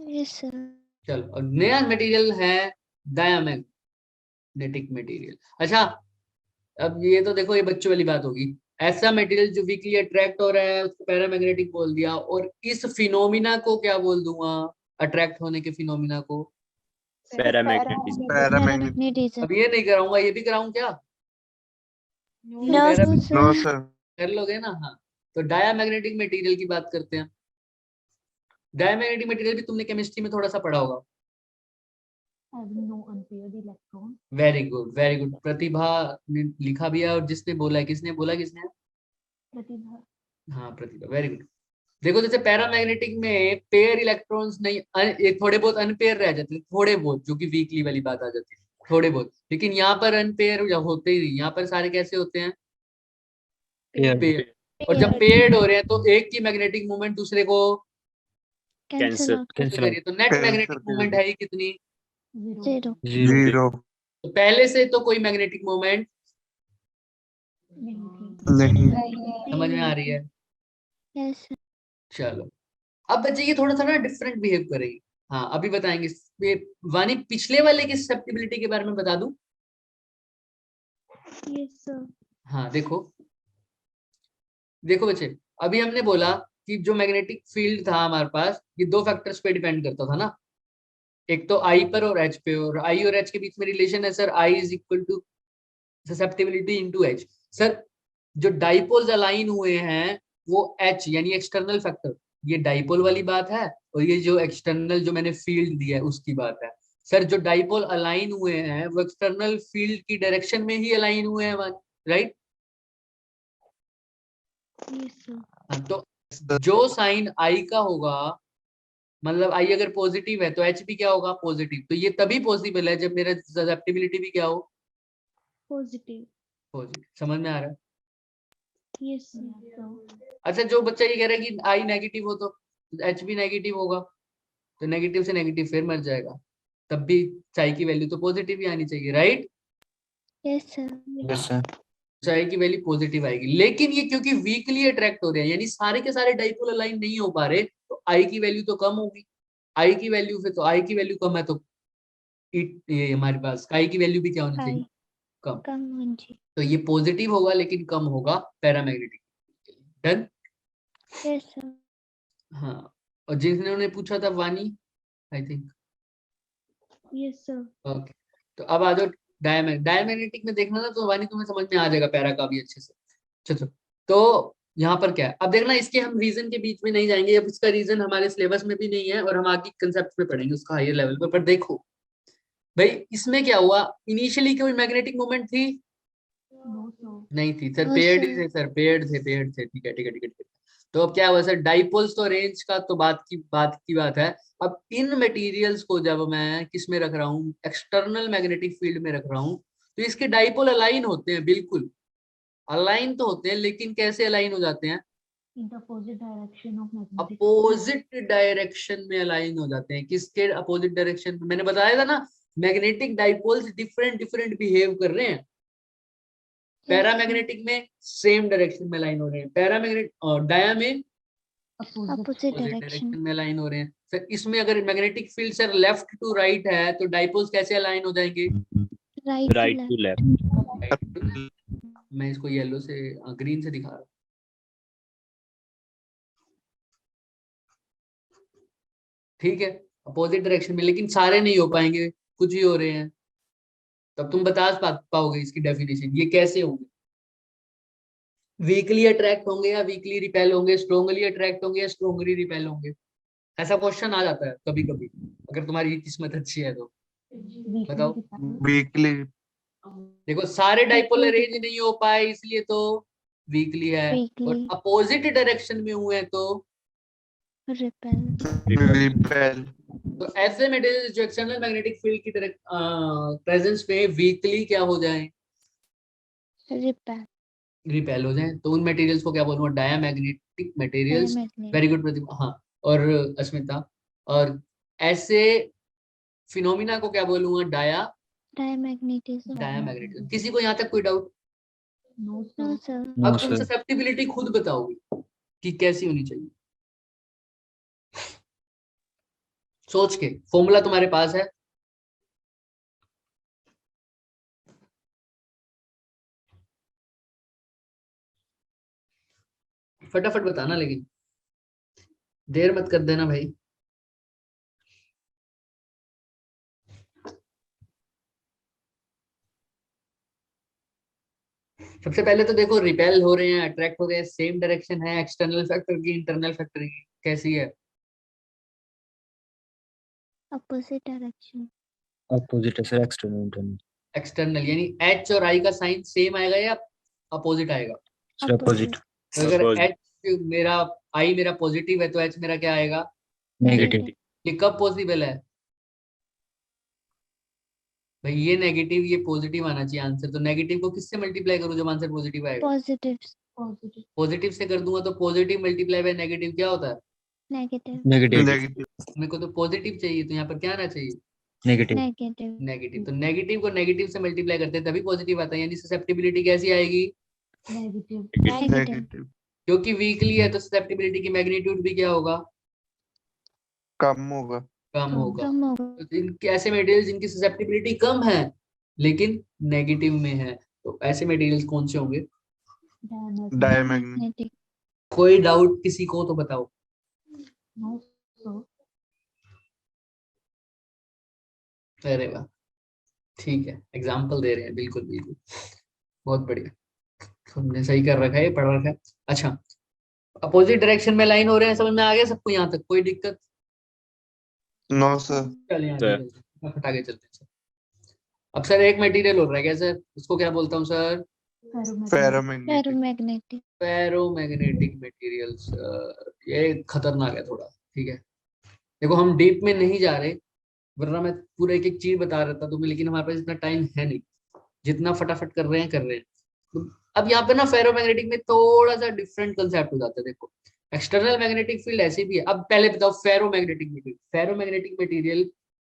Yes sir। चलो, और नया मटेरियल है डायमैग्नेटिक मटेरियल। अच्छा, अब ये तो देखो ये बच्चों वाली बात होगी। ऐसा मटेरियल जो वीकली अट्रैक्ट हो रहा है उसको पैरामैग्नेटिक बोल दिया, और इस फिनोमिना को क्या बोल दूंगा? अट्रैक्ट होने के फिनोमिना को पैरामैग्नेटिज्म। पैरामैग्नेटिक। Magnetism। अब ये नहीं कराऊंगा, ये भी कराऊं क्या? No paramagnetic no sir। Sir. कर लोगे ना? हाँ। तो डायमैग्नेटिक मटेरियल की बात करते हैं। डायमैग्नेटिक मटेरियल भी तुमने केमिस्ट्री में थोड़ा सा पढ़ा होगा। Very good, very good. Pratibha ने लिखा भी है, और जिसने बोला है, किसने बोला? किसने? हाँ, प्रतिभा, वेरी गुड। देखो, जैसे पैरामैग्नेटिक में पेयर इलेक्ट्रॉन्स नहीं, ये थोड़े बहुत अनपेयर रह जाते हैं, थोड़े बहुत, जो कि वीकली वाली बात आ जाती है, थोड़े बहुत। लेकिन यहाँ पर अनपेयर होते ही नहीं, यहाँ पर सारे कैसे होते हैं? पेयर। और जब पेयर्ड हो रहे हैं तो एक की मैग्नेटिक मूवमेंट दूसरे को Cancel out। कैंसिल करिए, तो नेट मैग्नेटिक मूवमेंट है ही कितनी? Zero। जीरो। तो पहले से तो कोई मैग्नेटिक मूवमेंट नहीं। समझ में आ रही है? Yes sir। चलो, अब बच्चे ये थोड़ा सा ना डिफरेंट बिहेव करेगी। हाँ, अभी बताएंगे। ये वानी पिछले वाले की ससेप्टिबिलिटी के बारे में बता दूं? Yes sir। हाँ, देखो देखो बच्चे, अभी हमने बोला कि जो मैग्नेटिक फील्ड था हमारे पास, ये दो फैक्टर्स पे डिपेंड करता था ना। एक तो आई पर और एच पे, और आई और एच के बीच में रिलेशन है sir, I is equal to susceptibility into H. Sir, जो डाइपोल्स अलाइन हुए हैं वो एच यानी एक्सटर्नल फैक्टर, ये डाइपोल वाली बात है, और ये जो एक्सटर्नल जो मैंने फील्ड दिया है उसकी बात है। सर, जो डाइपोल अलाइन हुए हैं वो एक्सटर्नल फील्ड की डायरेक्शन में ही अलाइन हुए हैं, राइट? Yes sir। तो जो साइन आई का होगा, मतलब आई अगर पॉजिटिव है तो एच भी क्या होगा? पॉजिटिव। तो ये तभी पॉसिबल है जब मेरा ससेप्टिबिलिटी भी क्या हो? Positive। पॉजिटिव। समझ में आ रहा है? Yes sir। अच्छा, जो बच्चा ये कह रहा है कि आई नेगेटिव हो, तो तो H भी नेगेटिव होगा, तो नेगेटिव से नेगेटिव फिर मर जाएगा, तब भी चाई की वैल्यू तो पॉजिटिव ही आनी चाहिए, right? Yes sir. Yes sir. चाई की वैल्यू पॉजिटिव आएगी, लेकिन ये क्योंकि वीकली अट्रैक्ट हो रहे हैं, यानी सारे के सारे डाइपोल अलाइन नहीं हो पा रहे, तो आई की वैल्यू तो कम होगी। आई की वैल्यू फिर तो आई की वैल्यू कम है, तो ये हमारे पास आई की वैल्यू भी क्या होनी चाहिए? आई कम। कम होनी चाहिए। तो ये पॉजिटिव होगा लेकिन कम होगा पैरामैग्नेटिक। डन? Yes sir. हाँ, और जिन्होंने पूछा था वानी, I think, yes sir. Okay, तो अब आ जाओ डायमैग्नेटिक में देखना ना, तो वानी तुम्हें समझ में आ जाएगा पैरा का भी अच्छे से। चलो, तो यहाँ पर क्या है, अब देखना, इसके हम रीजन के बीच में नहीं जाएंगे, अब इसका रीजन हमारे सिलेबस में भी नहीं है और हम आगे कंसेप्ट में पढ़ेंगे उसका हायर लेवल पर देखो भाई इसमें क्या हुआ, इनिशियली कोई मैग्नेटिक मोमेंट थी? No sir. नहीं थी सर, नो पेड़ सर। ही थे सर, पेड़ थे, ठीक है ठीक है ठीक है ठीक है। तो अब क्या हुआ सर, डाइपोल्स तो रेंज का तो बात है। अब इन मटेरियल्स को जब मैं किस में रख रहा हूँ, एक्सटर्नल मैग्नेटिक फील्ड में रख रहा हूँ, तो इसके डाइपोल अलाइन होते हैं, बिल्कुल अलाइन तो होते हैं, लेकिन कैसे अलाइन हो जाते हैं? In the opposite direction of magnetic opposite direction में अलाइन हो जाते हैं। किसके अपोजिट डायरेक्शन? मैंने बताया था ना, magnetic dipoles different different behave कर रहे हैं। पैरामैग्नेटिक में सेम डायरेक्शन में लाइन हो रहे हैं, पैरामैग्नेटिक और डाया में अपोजिट अपोजिट डायरेक्शन डायरेक्शन। में लाइन हो रहे हैं। सर इसमें अगर magnetic field sir left to right है, तो डाइपोल्स कैसे अलाइन हो जाएंगे? Right to Right to left. left. मैं इसको येलो से ग्रीन से दिखा रहा हूँ। ठीक है, अपोजिट डायरेक्शन में, लेकिन सारे नहीं हो पाएंगे, कुछ ही हो रहे हैं। तब तुम बता पाओगे इसकी डेफिनेशन, ये कैसे होंगे? वीकली अट्रैक्ट होंगे या वीकली रिपेल होंगे, स्ट्रोंगली अट्रैक्ट होंगे या स्ट्रोंगली रिपेल होंगे? ऐसा क्वेश्चन आ जाता है कभी कभी, अगर तुम्हारी किस्मत अच्छी है तो। बताओ। वीकली। देखो सारे डाइपोल अरेंज नहीं हो पाए इसलिए तो वीकली है, और वीकली अपोजिट डायरेक्शन में हुए तो रिपेल। रिपेल। तो ऐसे मेटेरियल जो एक्सटर्नल मैग्नेटिक फील्ड की तरह प्रेजेंस में वीकली क्या हो जाए? रिपेल। रिपेल हो जाए, तो उन मटेरियल्स को क्या बोलूंगा? Diamagnetic materials. Very good Pratibha. हाँ, और अस्मिता, और ऐसे फिनोमिना को क्या बोलूंगा? डायमैग्नेटिज्म। डायामैग्नेटिज्म। किसी को यहाँ तक कोई doubt? No no sir. Sir. अब तुम ससेप्टिबिलिटी खुद बताओगे कि कैसी होनी चाहिए, सोच के। फॉर्मूला तुम्हारे पास है, फटाफट बताना, लेकिन देर मत कर देना भाई। सबसे पहले तो देखो, रिपेल हो रहे हैं, अट्रैक्ट हो रहे हैं, सेम डायरेक्शन है, एक्सटर्नल फैक्टर की, इंटरनल फैक्टर की, कैसी है? Opposite direction. Opposite है sir, external internal. एक्सटर्नल, यानी एच और आई का साइन सेम आएगा या अपोजिट आएगा? Sir opposite. तो अगर Opposite. एच मेरा, आई मेरा पॉजिटिव है, तो एच मेरा क्या आएगा? Negative. ये कब पॉसिबल है भाई? ये नेगेटिव, ये पॉजिटिव आना चाहिए आंसर, तो नेगेटिव को किससे मल्टीप्लाई करूं जब आंसर पॉजिटिव आएगा? पॉजिटिव। पॉजिटिव। पॉजिटिव से कर दूंगा, तो पॉजिटिव मल्टीप्लाई बाय नेगेटिव क्या होता है? नेगेटिव। Negative. नेगेटिव। मेरे को तो पॉजिटिव चाहिए, तो यहाँ पर क्या आना चाहिए? Negative. नेगेटिव। नेगेटिव। तो नेगेटिव को नेगेटिव से मल्टीप्लाई करते हैं तभी पॉजिटिव आता है, यानी ससेप्टिबिलिटी कैसी आएगी? नेगेटिव। नेगेटिव। नेगेटिव। क्योंकि वीकली है तो ससेप्टिबिलिटी की मैग्नीट्यूड भी क्या होगा? कम होगा। कम होगा। कम होगा। तो इनके ऐसे मटेरियल जिनकी ससेप्टिबिलिटी कम है लेकिन नेगेटिव में है, तो ऐसे मटेरियल्स कौन से होंगे? डायमैग्नेटिक। कोई डाउट किसी को तो बताओ। No sir. अरे वाह, ठीक है, एग्जाम्पल दे रहे हैं, बिल्कुल बिल्कुल, बहुत बढ़िया, तुमने सही कर रखा है, ये पढ़ रखा है। अच्छा, अपोजिट डायरेक्शन में लाइन हो रहे हैं, समझ में आ गया सबको? यहाँ तक कोई दिक्कत? No sir. चलिए आगे सर। चलते हैं, फटाफट आगे चलते हैं सर। अब सर एक मटेरियल हो रहा है क्या सर, उसको क्या बोलता हूँ सर? पैरामैग्नेटिक। पैरामैग्नेटिक। पैरोमैग्नेटिक मटेरियल्स। ये खतरनाक है थोड़ा, ठीक है। देखो हम डीप में नहीं जा रहे, वरना मैं पूरा एक एक चीज बता रहा था तुम्हें, लेकिन हमारे पास इतना टाइम है नहीं, जितना फटाफट कर रहे हैं कर रहे हैं। तो अब यहाँ पे ना फेरोमैग्नेटिक में थोड़ा सा डिफरेंट कंसेप्ट हो जाता है। देखो एक्सटर्नल मैग्नेटिक फील्ड ऐसे भी है। अब पहले बताओ फेरोमैग्नेटिक मटेरियल। फेरोमैग्नेटिक मटेरियल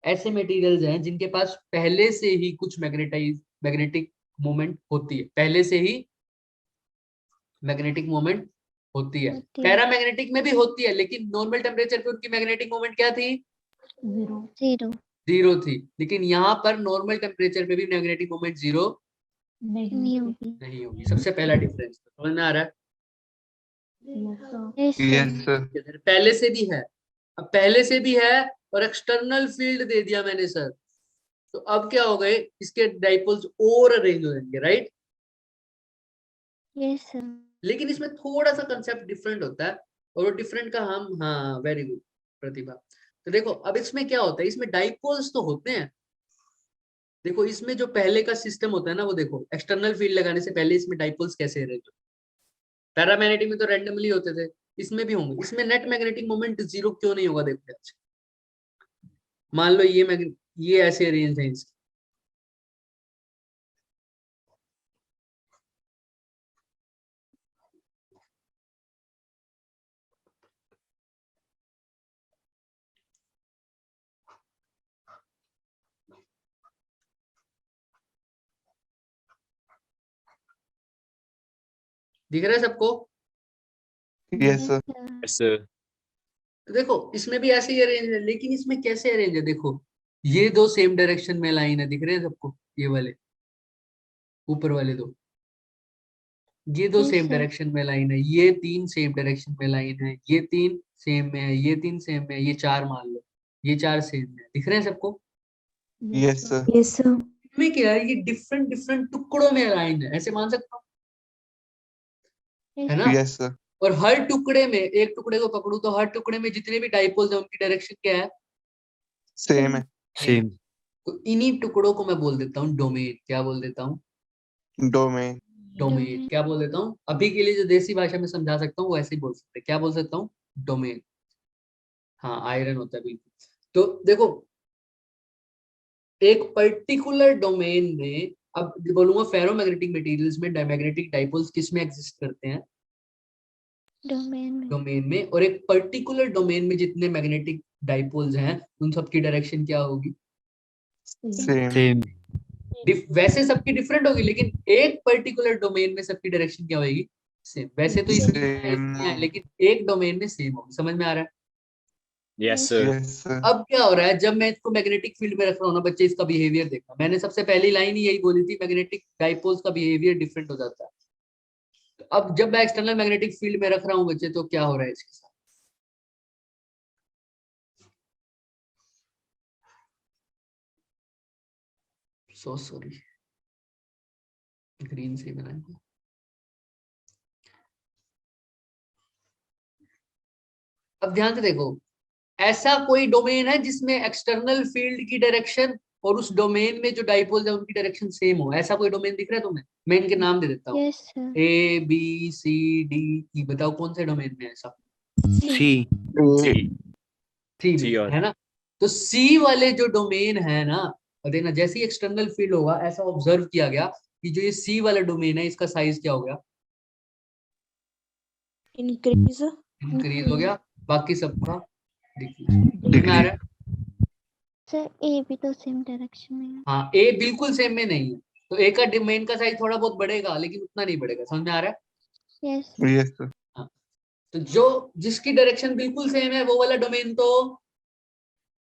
ऐसे मटेरियल्स हैं जिनके पास पहले से ही कुछ मैग्नेटिक मोमेंट होती है, पहले से ही मैग्नेटिक मोमेंट होती है। होती है। पैरामैग्नेटिक में भी होती है, लेकिन नॉर्मल टेम्परेचर पे उनकी मैग्नेटिक मोमेंट क्या थी? 0 जीरो थी। लेकिन यहाँ पर नॉर्मल टेम्परेचर पे भी मैग्नेटिक मोमेंट जीरो नहीं होगी। नहीं होगी। सबसे पहला डिफरेंस समझ में आ रहा है? Yes yes sir. सर। पहले से भी है, अब पहले से भी है और एक्सटर्नल फील्ड दे दिया मैंने सर, तो अब क्या हो गए, इसके डाइपोल्स और अरेंज हो जाएंगे, राइट? Yes sir. लेकिन इसमें थोड़ा सा कंसेप्ट डिफरेंट होता है, और वो डिफरेंट का हम, हाँ वेरी गुड प्रतिभा। तो देखो अब इसमें क्या होता है, इसमें डाइपोल्स तो होते हैं। देखो इसमें जो पहले का सिस्टम होता है ना, वो देखो एक्सटर्नल फील्ड लगाने से पहले इसमें डाइपोल्स कैसे अरेंज होते हैं। पैरामैग्नेटिक में तो रैंडमली होते थे, इसमें भी होंगे। इसमें नेट मैग्नेटिक मोमेंट जीरो क्यों नहीं होगा? देखो आज मान लो ये ऐसे अरेंज है इसके, दिख रहा है सबको? Yes sir. सर। तो देखो इसमें भी ऐसे ही अरेंज है, लेकिन इसमें कैसे अरेंज है? देखो ये दो सेम डायरेक्शन में लाइन है, दिख रहे हैं सबको? ये वाले ऊपर वाले दो, ये दो Yes, सेम sir. डायरेक्शन में लाइन है, ये तीन सेम डायरेक्शन में लाइन है, ये तीन सेम में है, ये तीन सेम में है, ये चार मान लो, ये चार सेम में है। दिख रहे हैं सबको? Yes sir. Yes sir. इसमें क्या है, ये डिफरेंट डिफरेंट टुकड़ों में लाइन है, ऐसे मान सकता हूँ, Yes, है ना? Yes sir. और हर टुकड़े में, एक टुकड़े को पकड़ू तो हर टुकड़े में जितने भी डाइपोल्स है उनकी डायरेक्शन क्या है? सेम है। सेम। तो इन्हीं टुकड़ों को मैं बोल देता हूँ डोमेन। क्या बोल देता हूँ? डोमेन। डोमेन। Domain. क्या बोल देता हूँ? अभी के लिए जो देसी भाषा में समझा सकता हूँ वो ऐसे ही बोल सकते हैं। क्या बोल सकता हूँ? डोमेन। हाँ आयरन होता है बिल्कुल। तो देखो एक पर्टिकुलर डोमेन में, अब बोलूंगा फेरोमैग्नेटिक मटेरियल्स में डायमैग्नेटिक डाइपोल्स किस में एग्जिस्ट करते हैं? Domain में. डोमेन में। और एक पर्टिकुलर डोमेन में जितने मैग्नेटिक डाइपोल्स हैं उन सबकी डायरेक्शन क्या होगी? सेम। सेम। वैसे सबकी डिफरेंट होगी, लेकिन एक पर्टिकुलर डोमेन में सबकी डायरेक्शन क्या होगी? सेम। वैसे तो इसमें है, सेम। इसमें है, लेकिन एक डोमेन में सेम होगी। समझ में आ रहा है? Yes Yes, sir. Yes sir. अब क्या हो रहा है, जब मैं इसको मैग्नेटिक फील्ड में रख रहा हूँ ना बच्चे, इसका बिहेवियर देखना। मैंने सबसे पहली लाइन ही यही बोली थी, मैग्नेटिक डाइपोल्स का बिहेवियर डिफरेंट हो जाता है। तो अब जब मैं एक्सटर्नल मैग्नेटिक फील्ड में रख रहा हूँ बच्चे, तो क्या हो रहा है इसके साथ? सो सॉरी, ग्रीन से बनाएंगे। अब ध्यान से देखो, ऐसा कोई डोमेन है जिसमें एक्सटर्नल फील्ड की डायरेक्शन और उस डोमेन में जो डाइपोल्स है उनकी डायरेक्शन सेम हो? ऐसा कोई डोमेन दिख रहा है तुम्हें? मैं इनके नाम दे देता हूँ, Yes, sir. A B C D E. बताओ कौन से डोमेन में है ऐसा? सी। सी। सी सी में और है ना? तो सी वाले जो डोमेन है ना, और देखना जैसे ही एक्सटर्नल फील्ड होगा, ऐसा ऑब्जर्व किया गया कि जो ये सी वाला डोमेन है इसका साइज क्या हो गया? इंक्रीज। इंक्रीज हो गया। बाकी सबका डिक्रीज। समझ में आ रहा है? Sir, A भी तो same direction में है. हाँ ए बिल्कुल सेम में नहीं है, तो ए का डोमेन का साइज थोड़ा बहुत बढ़ेगा, लेकिन उतना नहीं बढ़ेगा। समझ में आ रहा है? Yes. Yes sir. हाँ। तो जो जिसकी डायरेक्शन बिल्कुल सेम है वो वाला डोमेन तो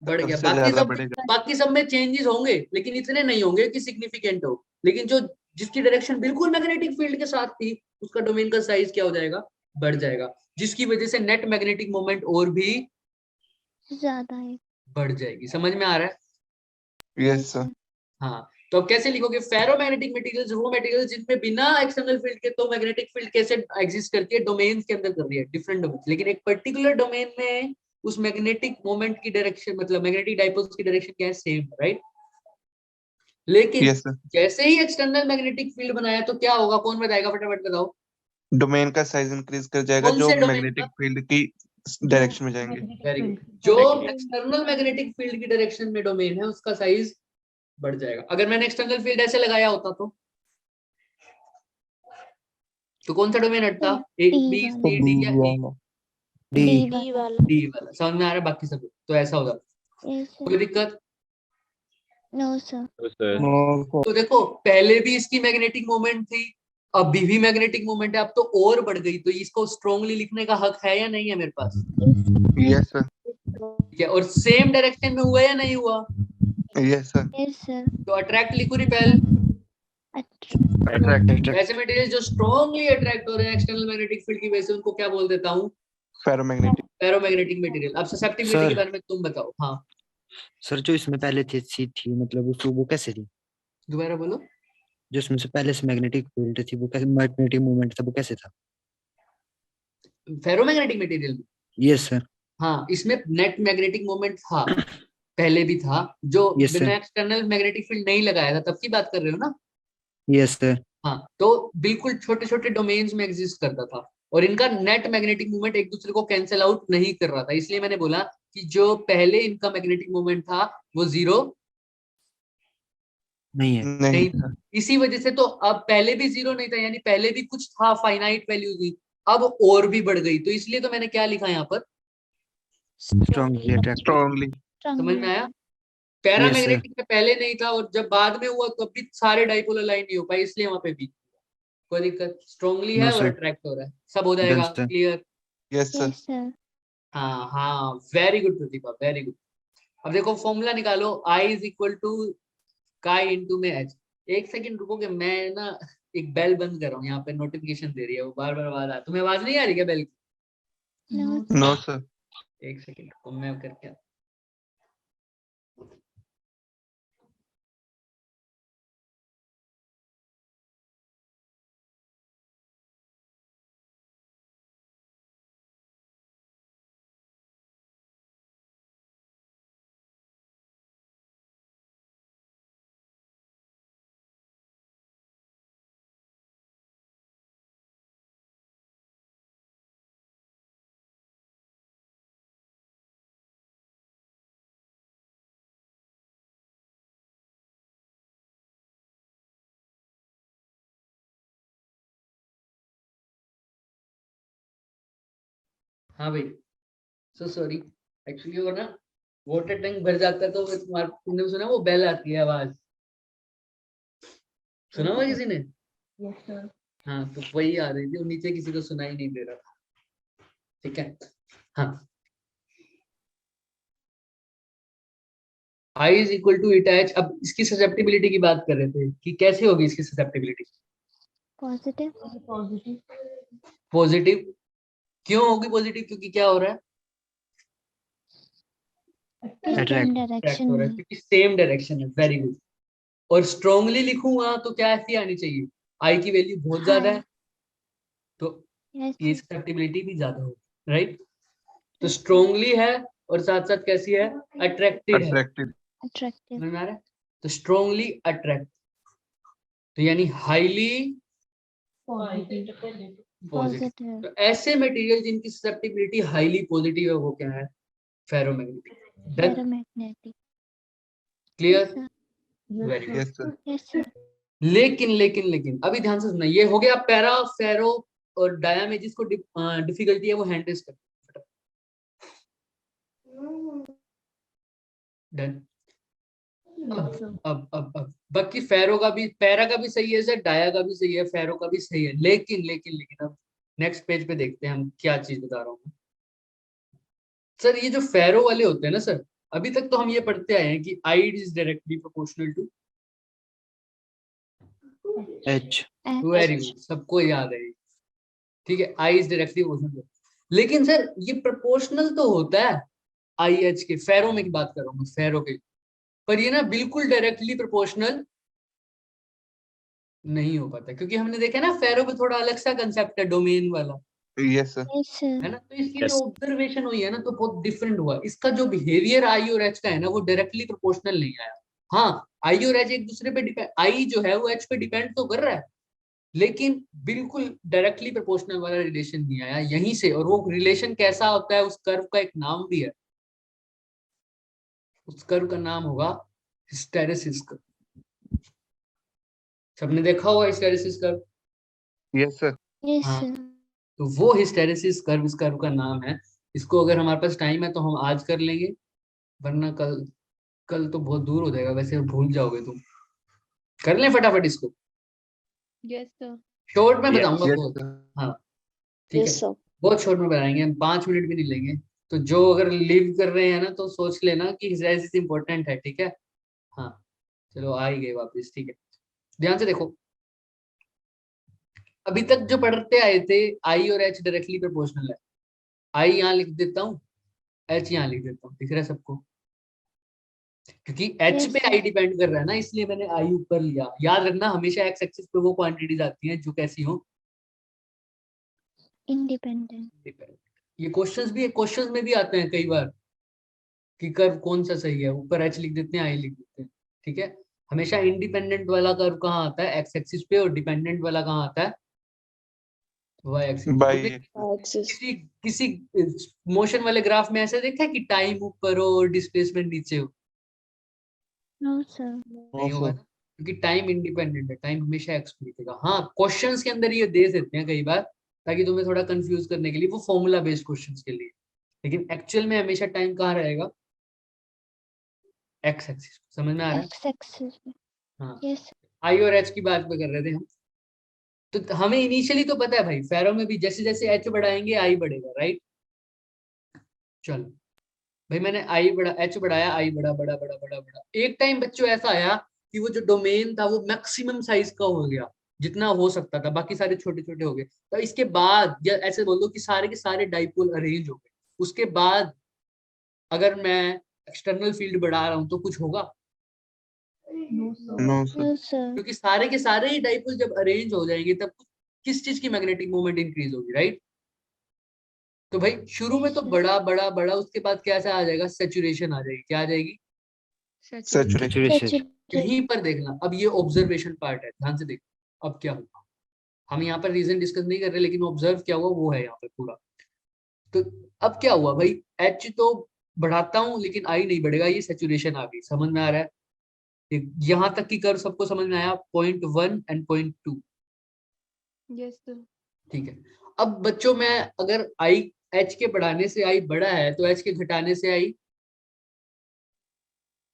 बढ़ गया। सबसे ज्यादा बढ़ेगा। बाकी सब में चेंजेस होंगे, लेकिन इतने नहीं होंगे कि सिग्निफिकेंट हो। लेकिन जो जिसकी डायरेक्शन बिल्कुल मैग्नेटिक फील्ड के साथ थी, उसका डोमेन का साइज क्या हो जाएगा? बढ़ जाएगा, जिसकी वजह से नेट मैग्नेटिक मोमेंट और भी ज़्यादा है. बढ़ जाएगी। समझ में आ रहा है? Yes sir. हाँ। तो अब कैसे लिखोगे? फेरोमैग्नेटिक मटेरियल्स वो मटेरियल्स जिनमें बिना एक्सटर्नल फील्ड के तो मैग्नेटिक फील्ड कैसे एग्जिस्ट करती है? डोमेन्स के अंदर कर रही है, डिफरेंट डोमेन, लेकिन एक पर्टिकुलर डोमेन में उस मैग्नेटिक मोमेंट की डायरेक्शन, मतलब मैग्नेटिक डाइपोल्स की डायरेक्शन क्या है? Same, right? लेकिन यस सर। जैसे ही एक्सटर्नल मैग्नेटिक फील्ड बनाया तो क्या होगा? कौन बताएगा? फटाफट बताओ। डोमेन का साइज इंक्रीज कर जाएगा कौन जो से डोमेन मैग्नेटिक का? फील्ड की डायरेक्शन में जाएंगे। Very good. जो एक्सटर्नल मैग्नेटिक फील्ड की डायरेक्शन में डोमेन है उसका साइज बढ़ जाएगा। अगर मैंने एक्सटर्नल फील्ड ऐसे लगाया होता तो कौन सा डोमेन हटता? ए D बी वाला. सी डी या ई? डी डी वाला डी वाला। समझ में आ रहा है बाकी सब? तो ऐसा होगा, यस सर कोई दिक्कत? नो सर तो सर तो देखो पहले भी इसकी मैग्नेटिक मोमेंट थी, अभी भी मैग्नेटिक मोमेंट है, अब तो और बढ़ गई, तो इसको स्ट्रांगली लिखने का हक है या नहीं है मेरे पास? यस सर ठीक है, और सेम डायरेक्शन में हुआ या नहीं हुआ? यस सर यस सर तो अट्रैक्ट लिखो रिपेल। अट्रैक्ट ऐसे मटेरियल जो स्ट्रांगली अट्रैक्ट हो रहे हैं एक्सटर्नल मैग्नेटिक फील्ड की वजह से, उनको क्या बोल देता हूँ? Ferromagnetic ferromagnetic material. अब ससेप्टिबिलिटी सर। के बारे में तुम बताओ। हाँ सर जो इसमें पहले थी मतलब वो कैसे थी? दोबारा बोलो। जो इसमें से पहले से मैग्नेटिक फील्ड थी वो कैसे, मैग्नेटिक मूवमेंट था वो कैसे था? फेरोमैग्नेटिक मटेरियल में, यस सर। हाँ इसमें नेट मैग्नेटिक मोमेंट था, पहले भी था, जो Yes, बिना sir. एक्सटर्नल मैग्नेटिक फील्ड नहीं लगाया था तब की बात कर रहे हो ना? Yes sir. हाँ तो बिल्कुल छोटे छोटे डोमेन्स में एग्जिस्ट करता था, और इनका नेट मैग्नेटिक मूवमेंट एक दूसरे को कैंसिल आउट नहीं कर रहा था, इसलिए मैंने बोला कि जो पहले इनका मैग्नेटिक मूवमेंट था वो जीरो नहीं है। नहीं था। इसी वजह से तो अब पहले भी जीरो नहीं था, यानी पहले भी कुछ था, फाइनाइट वैल्यू थी, अब और भी बढ़ गई, तो इसलिए तो मैंने क्या लिखा यहाँ पर? Strongly attract. स्ट्रांगली समझ में आया? Yes, पैरामैग्नेटिक में पहले नहीं था, और जब बाद में हुआ तो भी सारे डाइपोल अलाइन नहीं हो पाए, इसलिए वहां पे भी कोई दिक्कत। स्ट्रांगली No, है और sir. अट्रैक्ट हो रहा है, सब हो जाएगा Done, sir. Clear? Yes sir yes sir हाँ हाँ वेरी गुड प्रतिभा, वेरी गुड। अब देखो फॉर्मूला निकालो, I इज इक्वल टू काई इंटू में एच। एक सेकंड रुकोगे, मैं ना एक बेल बंद कर रहा हूँ, यहाँ पे नोटिफिकेशन दे रही है, वो बार बार आवाज आ, तुम्हें आवाज नहीं आ रही क्या बेल की? नो नो सर एक सेकंड रुको, मैं करके आता हूँ। हाँ भाई, सो सॉरी, एक्चुअली वो ना वाटर टैंक भर जाता है, तो वो तुम्हारे, तुमने सुना वो बेल आती है आवाज, सुना हुआ किसी ने? हाँ तो वही आ रही थी, और नीचे किसी को सुनाई नहीं दे रहा था। ठीक है, हाँ I is equal to eta H. अब इसकी ससेप्टिबिलिटी की बात कर रहे थे कि कैसे होगी इसकी ससेप्टिबिलिटी? Positive positive. क्यों होगी पॉजिटिव? क्योंकि क्या हो रहा है? Same Attract. अट्रैक्ट डायरेक्शन हो रहा है, में क्योंकि सेम डायरेक्शन है। Very good. और स्ट्रांगली लिखूंगा तो क्या ऐसी आनी चाहिए? I की वैल्यू बहुत ज्यादा है, तो यस ये ससेप्टिबिलिटी भी ज्यादा होगी, राइट? तो स्ट्रांगली है और साथ साथ कैसी है? अट्रैक्टेड है। अट्रैक्टेड अट्रैक्टिव समझ में आ रहा है? तो स्ट्रांगली अट्रैक्ट, तो यानी हाईली पॉजिटिव। पॉजिटिव तो ऐसे मटेरियल जिनकी ससेप्टिबिलिटी हाईली पॉजिटिव है वो क्या है? Ferromagnetic. Done? Ferromagnetic clear? Very good. Yes sir yes sir लेकिन लेकिन लेकिन अभी ध्यान से सुनना, ये हो गया पैरा, फेरो और डाया में जिसको डिफिकल्टी है वो हैंड रेस कर। डन? अब बाकी फेरो का भी, पैरा का भी सही है सर, डाया का भी सही है, फेरो का भी सही है, लेकिन लेकिन लेकिन अब नेक्स्ट पेज पे देखते हैं हम क्या चीज बता रहा हूँ सर। ये जो फेरो वाले होते हैं ना सर, अभी तक तो हम ये पढ़ते आए हैं कि I is directly proportional to H. Very good, सबको याद है ये। ठीक है, आई इज डायरेक्टली प्रोपोर्शनल। लेकिन सर ये प्रोपोर्शनल तो होता है आई एच के, फेरो में की बात कर रहा हूँ मैं, फेरो के, पर ये ना बिल्कुल डायरेक्टली प्रोपोर्शनल नहीं हो पाता, क्योंकि हमने देखा ना फेरो पे थोड़ा अलग सा कंसेप्ट है, डोमेन वाला, यस सर यस सर है ना? तो इसकी Yes. जो ऑब्जर्वेशन हुई है ना, तो बहुत डिफरेंट हुआ। इसका जो बिहेवियर आई और एच का है ना, वो डायरेक्टली प्रोपोर्शनल नहीं आया। हाँ आई और एच एक दूसरे पे डिपेंड, आई जो है वो एच पे डिपेंड तो कर रहा है, लेकिन बिल्कुल डायरेक्टली प्रोपोर्शनल वाला रिलेशन नहीं आया यहीं से। और वो रिलेशन कैसा होता है, उस कर्व का एक नाम भी है, उस कर्व का नाम होगा हिस्टेरेसिस कर्व। सबने देखा होगा hysteresis curve. Yes sir yes हाँ सर तो वो हिस्टेरेसिस कर्व, इस कर्व का नाम है, इसको अगर हमारे पास टाइम है तो हम आज कर लेंगे, वरना कल कल तो बहुत दूर हो जाएगा, वैसे भूल जाओगे तुम। कर लें फटाफट इसको, यस सर। शॉर्ट में Yes. बताऊंगा Yes, बहुत। sir. हाँ ठीक है, यस सर। बहुत शॉर्ट में बनाएंगे हम, 5 मिनट भी नहीं लेंगे। तो जो अगर लीव कर रहे हैं ना तो सोच लेना कि एक्सरसाइज इंपॉर्टेंट है, ठीक है। हाँ चलो आ ही गए वापस, ठीक है। ध्यान से देखो, अभी तक जो पढ़ते आए थे आई और एच डायरेक्टली प्रोपोर्शनल है। आई यहाँ लिख देता हूँ, एच यहाँ लिख देता हूँ, दिख रहा है सबको? क्योंकि एच Yes, पे sir. आई डिपेंड कर रहा है ना, इसलिए मैंने आई ऊपर लिया। याद रखना हमेशा एक्स एक्सिस पे वो क्वांटिटीज आती हैं जो कैसी हो, Independent. ये क्वेश्चंस में भी आते हैं कई बार कि कर्व कौन सा सही है, ऊपर एच लिख देते हैं आई लिख देते हैं, ठीक है। हमेशा इंडिपेंडेंट वाला कर्व कहाँ आता है, एक्स एक्सिस पे, और डिपेंडेंट वाला कहाँ आता है, वाई एक्सिस By पे। एक्सिस। किसी मोशन वाले ग्राफ में ऐसा देखा है कि टाइम ऊपर हो और डिस्प्लेसमेंट नीचे हो? No, sir. नहीं होगा ना, क्योंकि टाइम इंडिपेंडेंट है, टाइम हमेशा एक्स पे लिखेगा। हाँ क्वेश्चंस के अंदर ये दे देते हैं कई बार ताकि तुम्हें थोड़ा कंफ्यूज करने के लिए, वो फॉर्मूला बेस्ड क्वेश्चंस के लिए, लेकिन एक्चुअल में हमेशा टाइम कहाँ रहेगा, एक्स एक्सिस। समझ में आ रहा है? X-axis. हाँ Yes, sir. आई और एच की बात पे कर रहे थे हम। तो हमें इनिशियली तो पता है भाई, फेरो में भी जैसे जैसे एच बढ़ाएंगे आई बढ़ेगा, राइट। चलो भाई मैंने आई बढ़ा, एच बढ़ाया, आई बढ़ा बढ़ा बढ़ा बढ़ा बढ़ा, एक टाइम बच्चों ऐसा आया कि वो जो डोमेन था वो मैक्सिमम साइज का हो गया, जितना हो सकता था, बाकी सारे छोटे छोटे हो गए। तो इसके बाद या ऐसे बोल दो कि सारे के सारे डाइपोल अरेंज हो गए, उसके बाद अगर मैं एक्सटर्नल फील्ड बढ़ा रहा हूँ तो कुछ होगा? no, sir. No, sir. क्योंकि सारे के सारे ही डाइपोल जब अरेंज हो जाएंगे तब किस चीज की मैग्नेटिक मोमेंट इंक्रीज होगी, राइट। तो भाई शुरू में तो बड़ा बड़ा बड़ा, उसके बाद क्या आ जाएगा, सेचुरेशन आ जाएगी। क्या आ जाएगी? Saturation. Saturation. यहीं पर देखना, अब ये ऑब्जर्वेशन पार्ट है, ध्यान से देखो अब क्या होगा। हम यहाँ पर रीजन डिस्कस नहीं कर रहे, लेकिन ऑब्जर्व क्या हुआ वो है यहाँ पर पूरा। तो अब क्या हुआ भाई, एच तो बढ़ाता हूँ लेकिन आई नहीं बढ़ेगा, ये सेचुरेशन आ गई। समझ में आ रहा है? यहाँ तक की कर्व सबको समझ में आया, 0.1 एंड 0.2, यस सर। ठीक है। अब बच्चों में अगर आई, एच के बढ़ाने से आई बड़ा है तो एच के घटाने से आई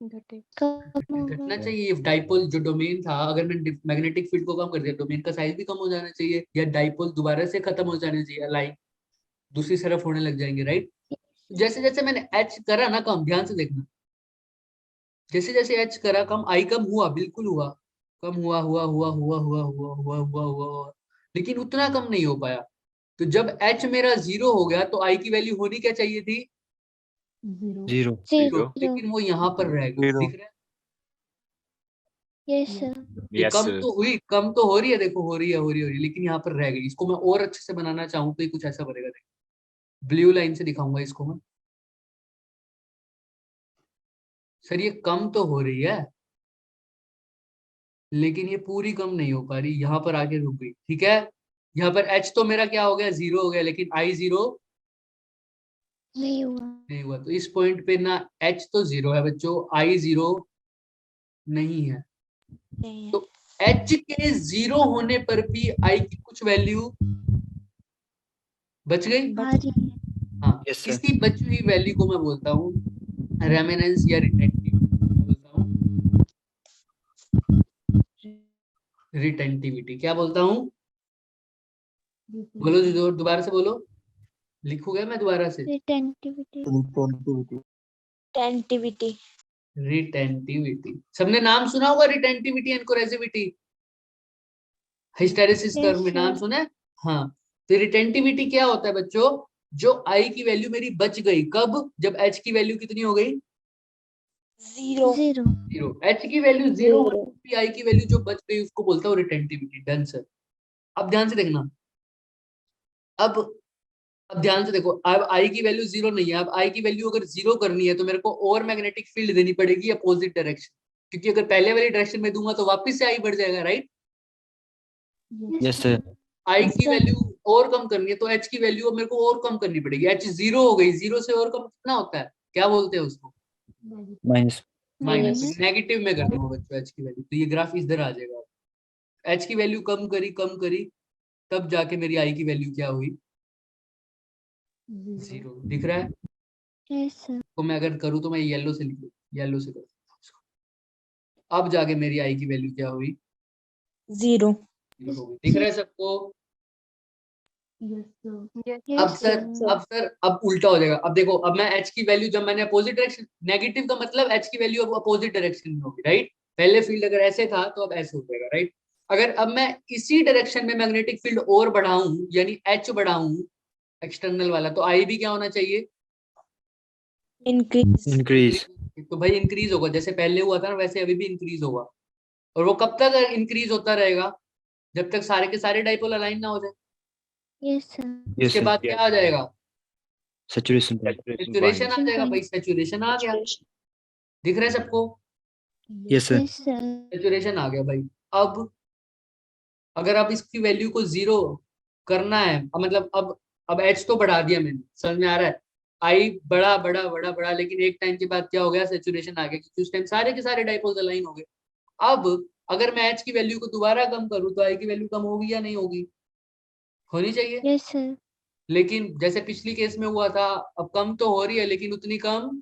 घटे। घटना चाहिए। डाइपोल जो डोमेन था, अगर मैं मैग्नेटिक फील्ड को कम कर दिया, डोमेन का साइज भी कम हो जाना चाहिए, या डाइपोल दोबारा से खत्म हो जाना चाहिए, लाइन दूसरी तरफ होने लग जाएंगे, राइट। जैसे जैसे मैंने एच करा ना कम, ध्यान से देखना, जैसे जैसे एच करा कम, आई कम हुआ, बिल्कुल हुआ, कम हुआ हुआ हुआ हुआ हुआ हुआ हुआ हुआ हुआ, लेकिन उतना कम नहीं हो पाया। तो जब एच मेरा 0 हो गया तो आई की वैल्यू होनी क्या चाहिए थी? 0. 0. लेकिन वो यहाँ पर रह गई, Zero. दिख रहा है? Yes, sir. ये Yes, कम sir. तो हुई, कम तो हो रही है, देखो हो रही है हो रही है हो रही है, लेकिन यहाँ पर रह गई। इसको मैं और अच्छे से बनाना चाहूँ तो ये कुछ ऐसा बनेगा, देखो ब्लू लाइन से दिखाऊंगा इसको मैं। सर ये कम तो हो रही है लेकिन ये पूरी कम नहीं हो पा रही, यहाँ पर आके रुक गई, ठीक है। यहाँ पर एच तो मेरा क्या हो गया, 0 हो गया, लेकिन आई 0 नहीं हुआ. नहीं हुआ। तो इस पॉइंट पे ना एच तो 0 है बच्चों, आई 0 नहीं है। नहीं है। तो एच के 0 होने पर भी आई की कुछ वैल्यू बच गई। आ रही है. हाँ Yes, sir. किसी बची हुई वैल्यू को मैं बोलता हूँ रेमिनेंस या रिटेंटिविटी। क्या बोलता हूँ? बोलो जो दोबारा से बोलो, लिखूंगा मैं दोबारा से। Retentivity. टेंटिविटी। रिटेंटिविटी, सबने नाम सुना होगा, रिटेंटिविटी एंड कोरेसिविटी, हिस्टेरेसिस कर्व में Yes, नाम sir. सुना है? हाँ तो रिटेंटिविटी क्या होता है बच्चों, जो आई की वैल्यू मेरी बच गई, कब? जब एच की वैल्यू कितनी हो गई? 0। 0. 0। एच की वैल्यू 0 होने आई की वैल्यू जो बच गई उसको बोलता हूँ रिटेंटिविटी। Done sir. अब ध्यान से देखना, अब ध्यान से देखो, अब आई की वैल्यू 0 नहीं है। अब आई की वैल्यू अगर 0 करनी है तो मेरे को और मैग्नेटिक फील्ड देनी पड़ेगी अपोजिट डायरेक्शन, क्योंकि अगर पहले वाली डायरेक्शन में दूंगा तो वापस से आई बढ़ जाएगा, राइट। Yes, sir. आई Yes, की sir. वैल्यू और कम करनी है तो एच की वैल्यू मेरे को और कम करनी पड़ेगी। एच 0 हो गई, 0 से और कम कितना होता है, क्या बोलते हैं उसको? Minus. माइनस। Minus. नेगेटिव में कर दूंगा बच्चों एच की वैल्यू, तो ये ग्राफ इधर आ जाएगा। एच की वैल्यू कम करी तब जाके मेरी आई की वैल्यू क्या हुई, 0 दिख रहा है? Yes, sir. तो मैं अगर करूँ तो मैं येलो से लिखूँ, येलो से करूँ इसको। अब जाके मेरी आई की वैल्यू क्या हुई? 0 0 हो गई। दिख रहा है सबको? Yes, अब Yes, सर sir. अब उल्टा हो जाएगा। अब देखो, अब मैं h की वैल्यू जब मैंने अपोजिट डायरेक्शन, नेगेटिव का मतलब h की वैल्यू अब अपोजिट डायरेक्शन में होगी, राइट? पहले फील्ड अगर ऐसे था तो अब ऐसे हो जाएगा, राइट? अगर अब मैं इसी डायरेक्शन में मैग्नेटिक फील्ड और बढ़ाऊं, यानी h बढ़ाऊं एक्सटर्नल वाला, तो I भी क्या होना चाहिए? Increase increase. तो भाई इंक्रीज होगा, जैसे पहले हुआ था ना वैसे अभी भी इंक्रीज होगा। और वो कब तक इंक्रीज होता रहेगा? जब तक सारे के सारे डाइपोल अलाइन ना हो जाए। Yes, sir. यस उसके सर। बाद क्या आ जाएगा? Saturation point. सेचुरेशन आ जाएगा भाई, सेचुरेशन आ गया। दिख रहा है सबको? Yes sir. Yes, sir. Saturation आ गया भाई। अब अगर आप इसकी वैल्यू को 0 करना है, मतलब अब एच तो बढ़ा दिया मैंने, समझ में आ रहा है? आई बड़ा बड़ा बड़ा बड़ा, लेकिन एक टाइम के बाद क्या हो गया? सेचुरेशन आ गया, क्योंकि उस टाइम सारे के सारे डाइपोल्स अलाइन हो गए। अब अगर मैं एच की वैल्यू को दोबारा कम करूं तो आई की वैल्यू कम होगी या नहीं होगी? होनी चाहिए। Yes, sir. लेकिन जैसे पिछली केस में हुआ था, अब कम तो हो रही है लेकिन उतनी कम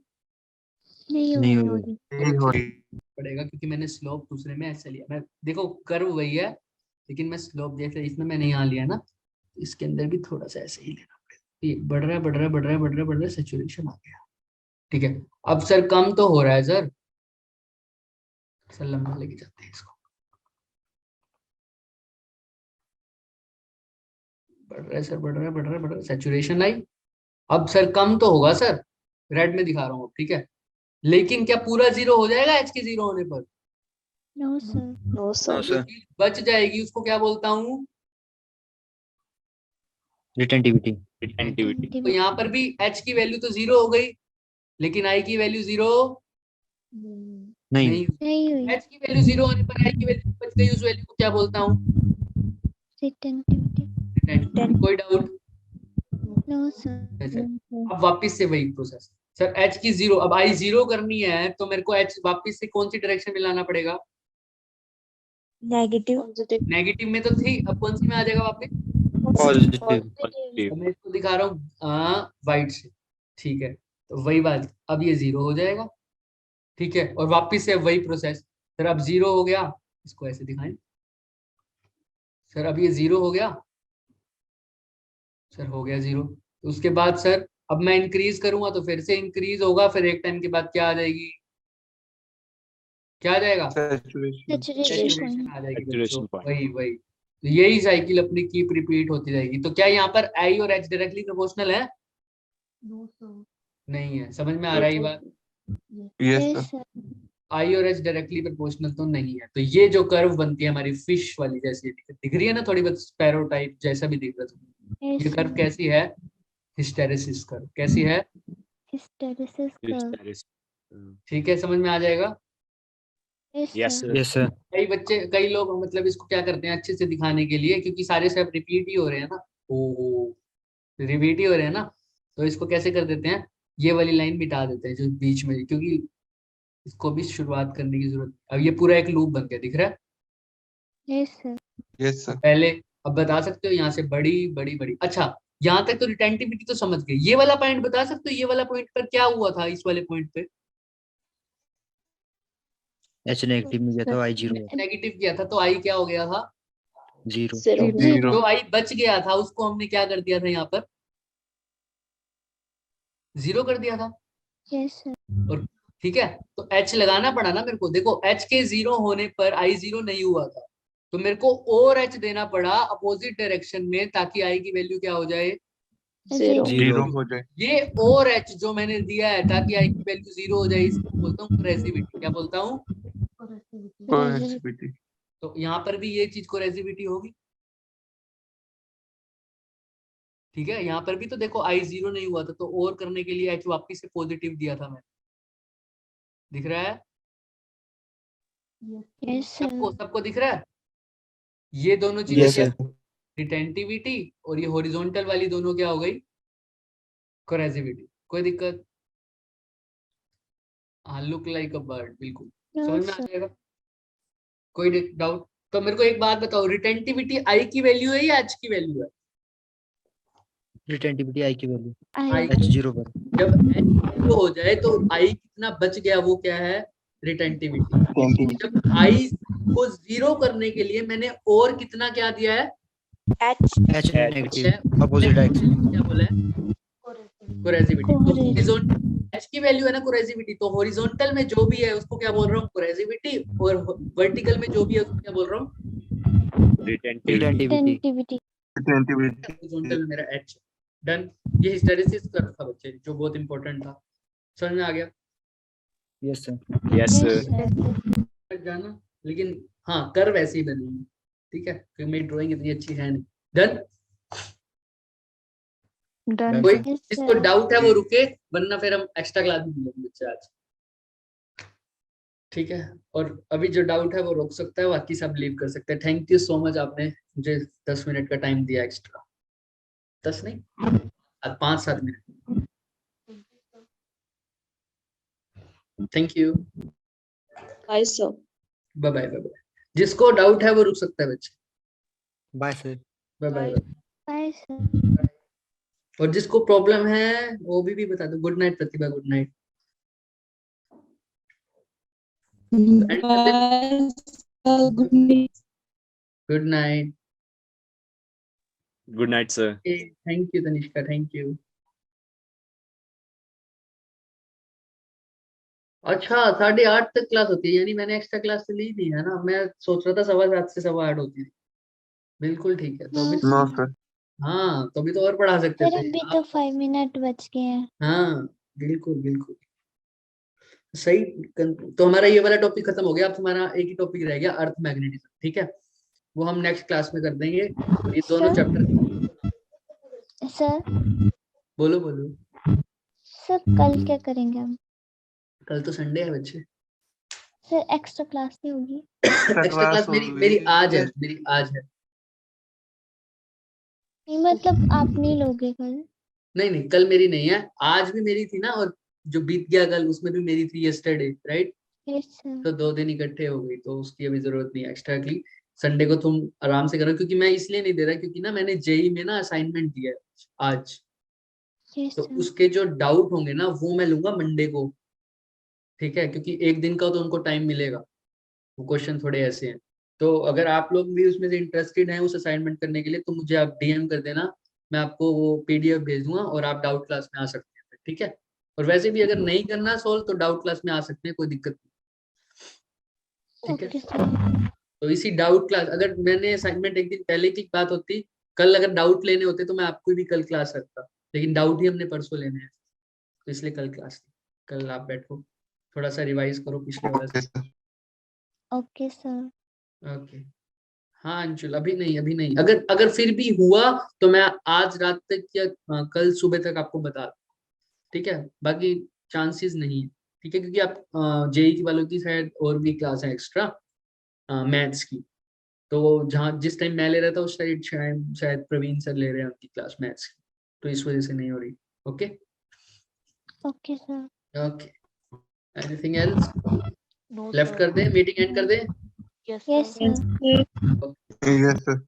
नहीं नहीं होगी. होगी। नहीं हो रही। पड़ेगा, क्योंकि मैंने स्लोप दूसरे में ऐसे लिया। मैं देखो कर्व वही है, लेकिन मैं स्लोप जैसे इसमें मैंने यहाँ लिया ना, तो इसके अंदर भी थोड़ा सा ऐसे ही लेना पड़ेगा। ये बढ़ रहा है बढ़ रहा है बढ़ रहा है बढ़ रहा है बढ़ रहा है, सेचुरेशन आ गया। ठीक है, अब सर कम तो हो रहा है सर। सर लंबा लेके जाते हैं इसको। बढ़ रहा है सर, बढ़ रहा है बढ़ रहा है बढ़ रहा है, सेचुरेशन आई। अब सर कम तो होगा सर, रेड में दिखा रहा हूँ, ठीक है? लेकिन क्या पूरा 0 हो जाएगा एच के 0 होने पर? No, sir. No no sir जो सर। चीज बच जाएगी उसको क्या बोलता हूँ? रिटेंटिविटी। तो यहाँ पर भी एच की वैल्यू तो 0 हो गई, लेकिन आई की वैल्यू 0 नहीं। नहीं। नहीं हुई. एच की वैल्यू 0 होने पर आई की वैल्यू बच गई, उस वैल्यू को क्या बोलता हूँ? Retentivity. कोई डाउट? No, sir. अब वापस से वही प्रोसेस सर, एच की 0, अब आई 0 करनी है तो मेरे को एच वापस से कौन सी डायरेक्शन में लाना पड़ेगा? नेगेटिव नेगेटिव में तो थी, अब कौन सी में आ जाएगा वापस? पॉजिटिव। तो मैं इसको दिखा रहा हूँ वाइट से, ठीक है? तो वही बात, अब ये 0 हो जाएगा, ठीक है? और वापस से वही प्रोसेस सर, अब 0 हो गया, इसको ऐसे दिखाएं सर, अब ये 0 हो गया सर, हो गया 0। तो उसके बाद सर अब मैं इंक्रीज करूंगा तो फिर से इंक्रीज होगा, फिर एक टाइम के बाद क्या आ जाएगी? क्या आ जाएगा? सैचुरेशन। Saturation saturation point. आ जाएगी बच्चों, वही वही। तो यही साइकिल अपनी कीप रिपीट होती रहेगी। तो क्या यहाँ पर आई और एच डायरेक्टली प्रोपोर्शनल है? नहीं है। समझ में आ रहा है ये बात? Yes Yes, sir. sir. आई और एच डायरेक्टली प्रोपोर्शनल तो नहीं है। तो ये जो कर्व बनती है हमारी फिश वाली जैसी दिख रही है ना, थोड़ी बहुत स्पैरो टाइप जैसा भी दिख रहा है, Yes, ये कर्व sir. कैसी है? Hysteresis curve. कैसी है? Hysteresis curve. ठीक है, समझ में आ जाएगा? Yes, sir. Yes sir. कई बच्चे, कई लोग मतलब इसको क्या करते हैं अच्छे से दिखाने के लिए, क्योंकि सारे स्टेप रिपीट ही हो रहे हैं ना, ओ रिपीट ही हो रहे हैं ना, तो इसको कैसे कर देते हैं? ये वाली लाइन मिटा देते हैं जो बीच में, क्योंकि इसको भी शुरुआत करने की जरूरत। अब ये पूरा एक लूप बन गया, दिख रहा है? Yes, sir. Yes sir. पहले अब बता सकते हो यहाँ से बड़ी बड़ी बड़ी। अच्छा, यहाँ तक तो रिटेंटिविटी तो समझ गए। ये वाला पॉइंट बता सकते हो, ये वाला पॉइंट पर क्या हुआ था? इस वाले पॉइंट पे एच नेगेटिव में गया था, आई 0 नेगेटिव किया था तो आई क्या हो गया था? 0। जीरो। जो आई बच गया था उसको हमने क्या कर दिया था? यहाँ पर 0 कर दिया था। Yes, sir. और ठीक है, तो एच लगाना पड़ा ना मेरे को। देखो एच के 0 होने पर आई 0 नहीं हुआ था, तो मेरे को और एच देना पड़ा अपोजिट डायरेक्शन में, ताकि आई की वैल्यू क्या हो जाए? जीरो जीरो हो जाए। ये और एच जो मैंने दिया है ताकि आई की वैल्यू 0 हो जाए, इसको बोलता हूँ कोरेसिविटी। क्या बोलता हूँ? कोएसिविटी। तो यहाँ पर भी ये चीज कोरेसिविटी होगी, ठीक है? यहाँ पर भी तो देखो आई 0 नहीं हुआ था, तो और करने के लिए एच वापिस से पॉजिटिव दिया था मैंने। दिख रहा है Yes, sir. सबको? सबको दिख रहा है? ये दोनों चीजें यस क्या? सर। रिटेंटिविटी, और ये हॉरिजॉन्टल वाली दोनों क्या हो गई? कोरेसिविटी। कोई दिक्कत? हाँ, लुक लाइक अ बर्ड, बिल्कुल No, समझ में आ sir. जाएगा। कोई डाउट? तो मेरे को एक बात बताओ, रिटेंटिविटी आई की वैल्यू है या एच की वैल्यू है? रिटेंटिविटी आई की वैल्यू I h 0 पर जब h 0 हो जाए तो i कितना बच गया वो क्या है, रिटेंटिविटी। जब i को 0 करने के लिए मैंने और कितना क्या दिया है, H h है, नेगेटिव अपोजिट डायरेक्शन क्या बोला है, कोरेसिविटी। तो हॉरिजॉन्टल h की वैल्यू है ना कोरेसिविटी, तो हॉरिजॉन्टल में जो भी है उसको क्या बोल रहा हूँ, कोरेसिविटी, और वर्टिकल में जो भी है उसको क्या बोल रहा हूँ, रिटेंटिविटी Retentivity. रिटेंटिविटी हॉरिजॉन्टल में मेरा h। डन। ये हिस्टैरिसीस का था बच्चे, जो बहुत इंपॉर्टेंट था। समझ में आ गया? Yes sir Yes, Yes, sir. sir. जाना, लेकिन हाँ कर वैसे ही बनेगी, ठीक है, क्योंकि मेरी ड्राइंग इतनी अच्छी है नहीं। डन। डन कोई Yes, जिसको sir. डाउट है वो रुके, वरना फिर हम एक्स्ट्रा क्लास भी लेंगे बच्चे आज, ठीक है। और अभी जो डाउट है वो रोक सकता है, बाकी सब लीव कर सकते हैं। थैंक यू सो मच, आपने मुझे 10 मिनट का टाइम दिया एक्स्ट्रा, 10 नहीं, 5-7 minute. Thank you, Bye, sir. Bye bye bye bye. जिसको डाउट है वो रुक सकता है बच्चे, bye sir bye bye. Bye, sir. और जिसको प्रॉब्लम है वो भी बता दो। Good night Pratibha, good night. Bye, sir. Good night. Good night. Good night, sir. Thank you Tanishka, thank you. अच्छा 8:30 तक क्लास होती है, यानी मैंने एक्स्ट्रा क्लास तो ली नहीं है ना, मैं सोच रहा था 7:15 से 8:15 होती थी। बिल्कुल ठीक है, तो अभी नो सर हाँ तो अभी तो और पढ़ा सकते सर थे अभी आप। तो 5 मिनट बच गए हैं. हाँ बिल्कुल बिल्कुल सही। तो हमारा ये वाला टॉपिक खत्म हो गया, अब हमारा एक ही टॉपिक रह गया, अर्थ मैग्नेटिज्म, ठीक है, वो हम नेक्स्ट क्लास में कर देंगे। ये दोनों सर? चैप्टर। सर बोलो बोलो। सर कल क्या करेंगे हम? कल तो संडे है बच्चे। सर एक्स्ट्रा क्लास नहीं होगी? एक्स्ट्रा क्लास मेरी आज है, मेरी आज है। नहीं मतलब आप नहीं लोगे कल? नहीं नहीं कल मेरी नहीं है, आज भी मेरी थी ना, और जो बीत गया कल उसमें भी मेरी थी, यस्टरडे, राइट। Yes sir. तो 2 दिन इकट्ठे हो गई, तो उसकी अभी जरूरत नहीं है एक्स्ट्रा की। संडे को तुम आराम से करो, क्योंकि मैं इसलिए नहीं दे रहा क्योंकि ना मैंने जेई में ना असाइनमेंट दिया है आज, यस तो सर. उसके जो डाउट होंगे ना वो मैं लूंगा मंडे को, ठीक है, क्योंकि एक दिन का तो उनको टाइम मिलेगा, वो क्वेश्चन थोड़े ऐसे हैं। तो अगर आप लोग भी उसमें से इंटरेस्टेड हैं उस असाइनमेंट करने के लिए, तो मुझे आप डीएम कर देना, मैं आपको वो पीडीएफ भेज दूंगा और आप डाउट क्लास में आ सकते हैं, ठीक है। और वैसे भी अगर नहीं करना सोल्व तो डाउट क्लास में आ सकते हैं, कोई दिक्कत नहीं, ठीक ओके है। सर. तो इसी डाउट क्लास, अगर मैंने असाइनमेंट एक दिन पहले की बात होती, कल अगर डाउट लेने होते तो मैं आपको भी कल क्लास रखता, लेकिन डाउट ही हमने परसों लेने हैं, तो इसलिए कल क्लास नहीं। कल आप बैठो, थोड़ा सा रिवाइज करो पिछले वाला ओके से। Sir okay sir. ओके। हाँ अंशुल, अभी नहीं, अभी नहीं, अगर अगर फिर भी हुआ तो मैं आज रात तक या कल सुबह तक आपको बता दूं, ठीक है। बाकी चांसेस नहीं है, ठीक है, क्योंकि आप जेई की वालों की शायद और भी क्लास है एक्स्ट्रा मैथ्स की, तो जहाँ जिस टाइम मैं ले रहा था उस टाइम शायद प्रवीण सर ले रहे हैं उनकी क्लास मैथ्स की, तो इस वजह से नहीं हो रही। Okay okay sir. Okay. Anything else? No left कर दे, मीटिंग एंड कर दे। Yes yes sir. Sir. Yes sir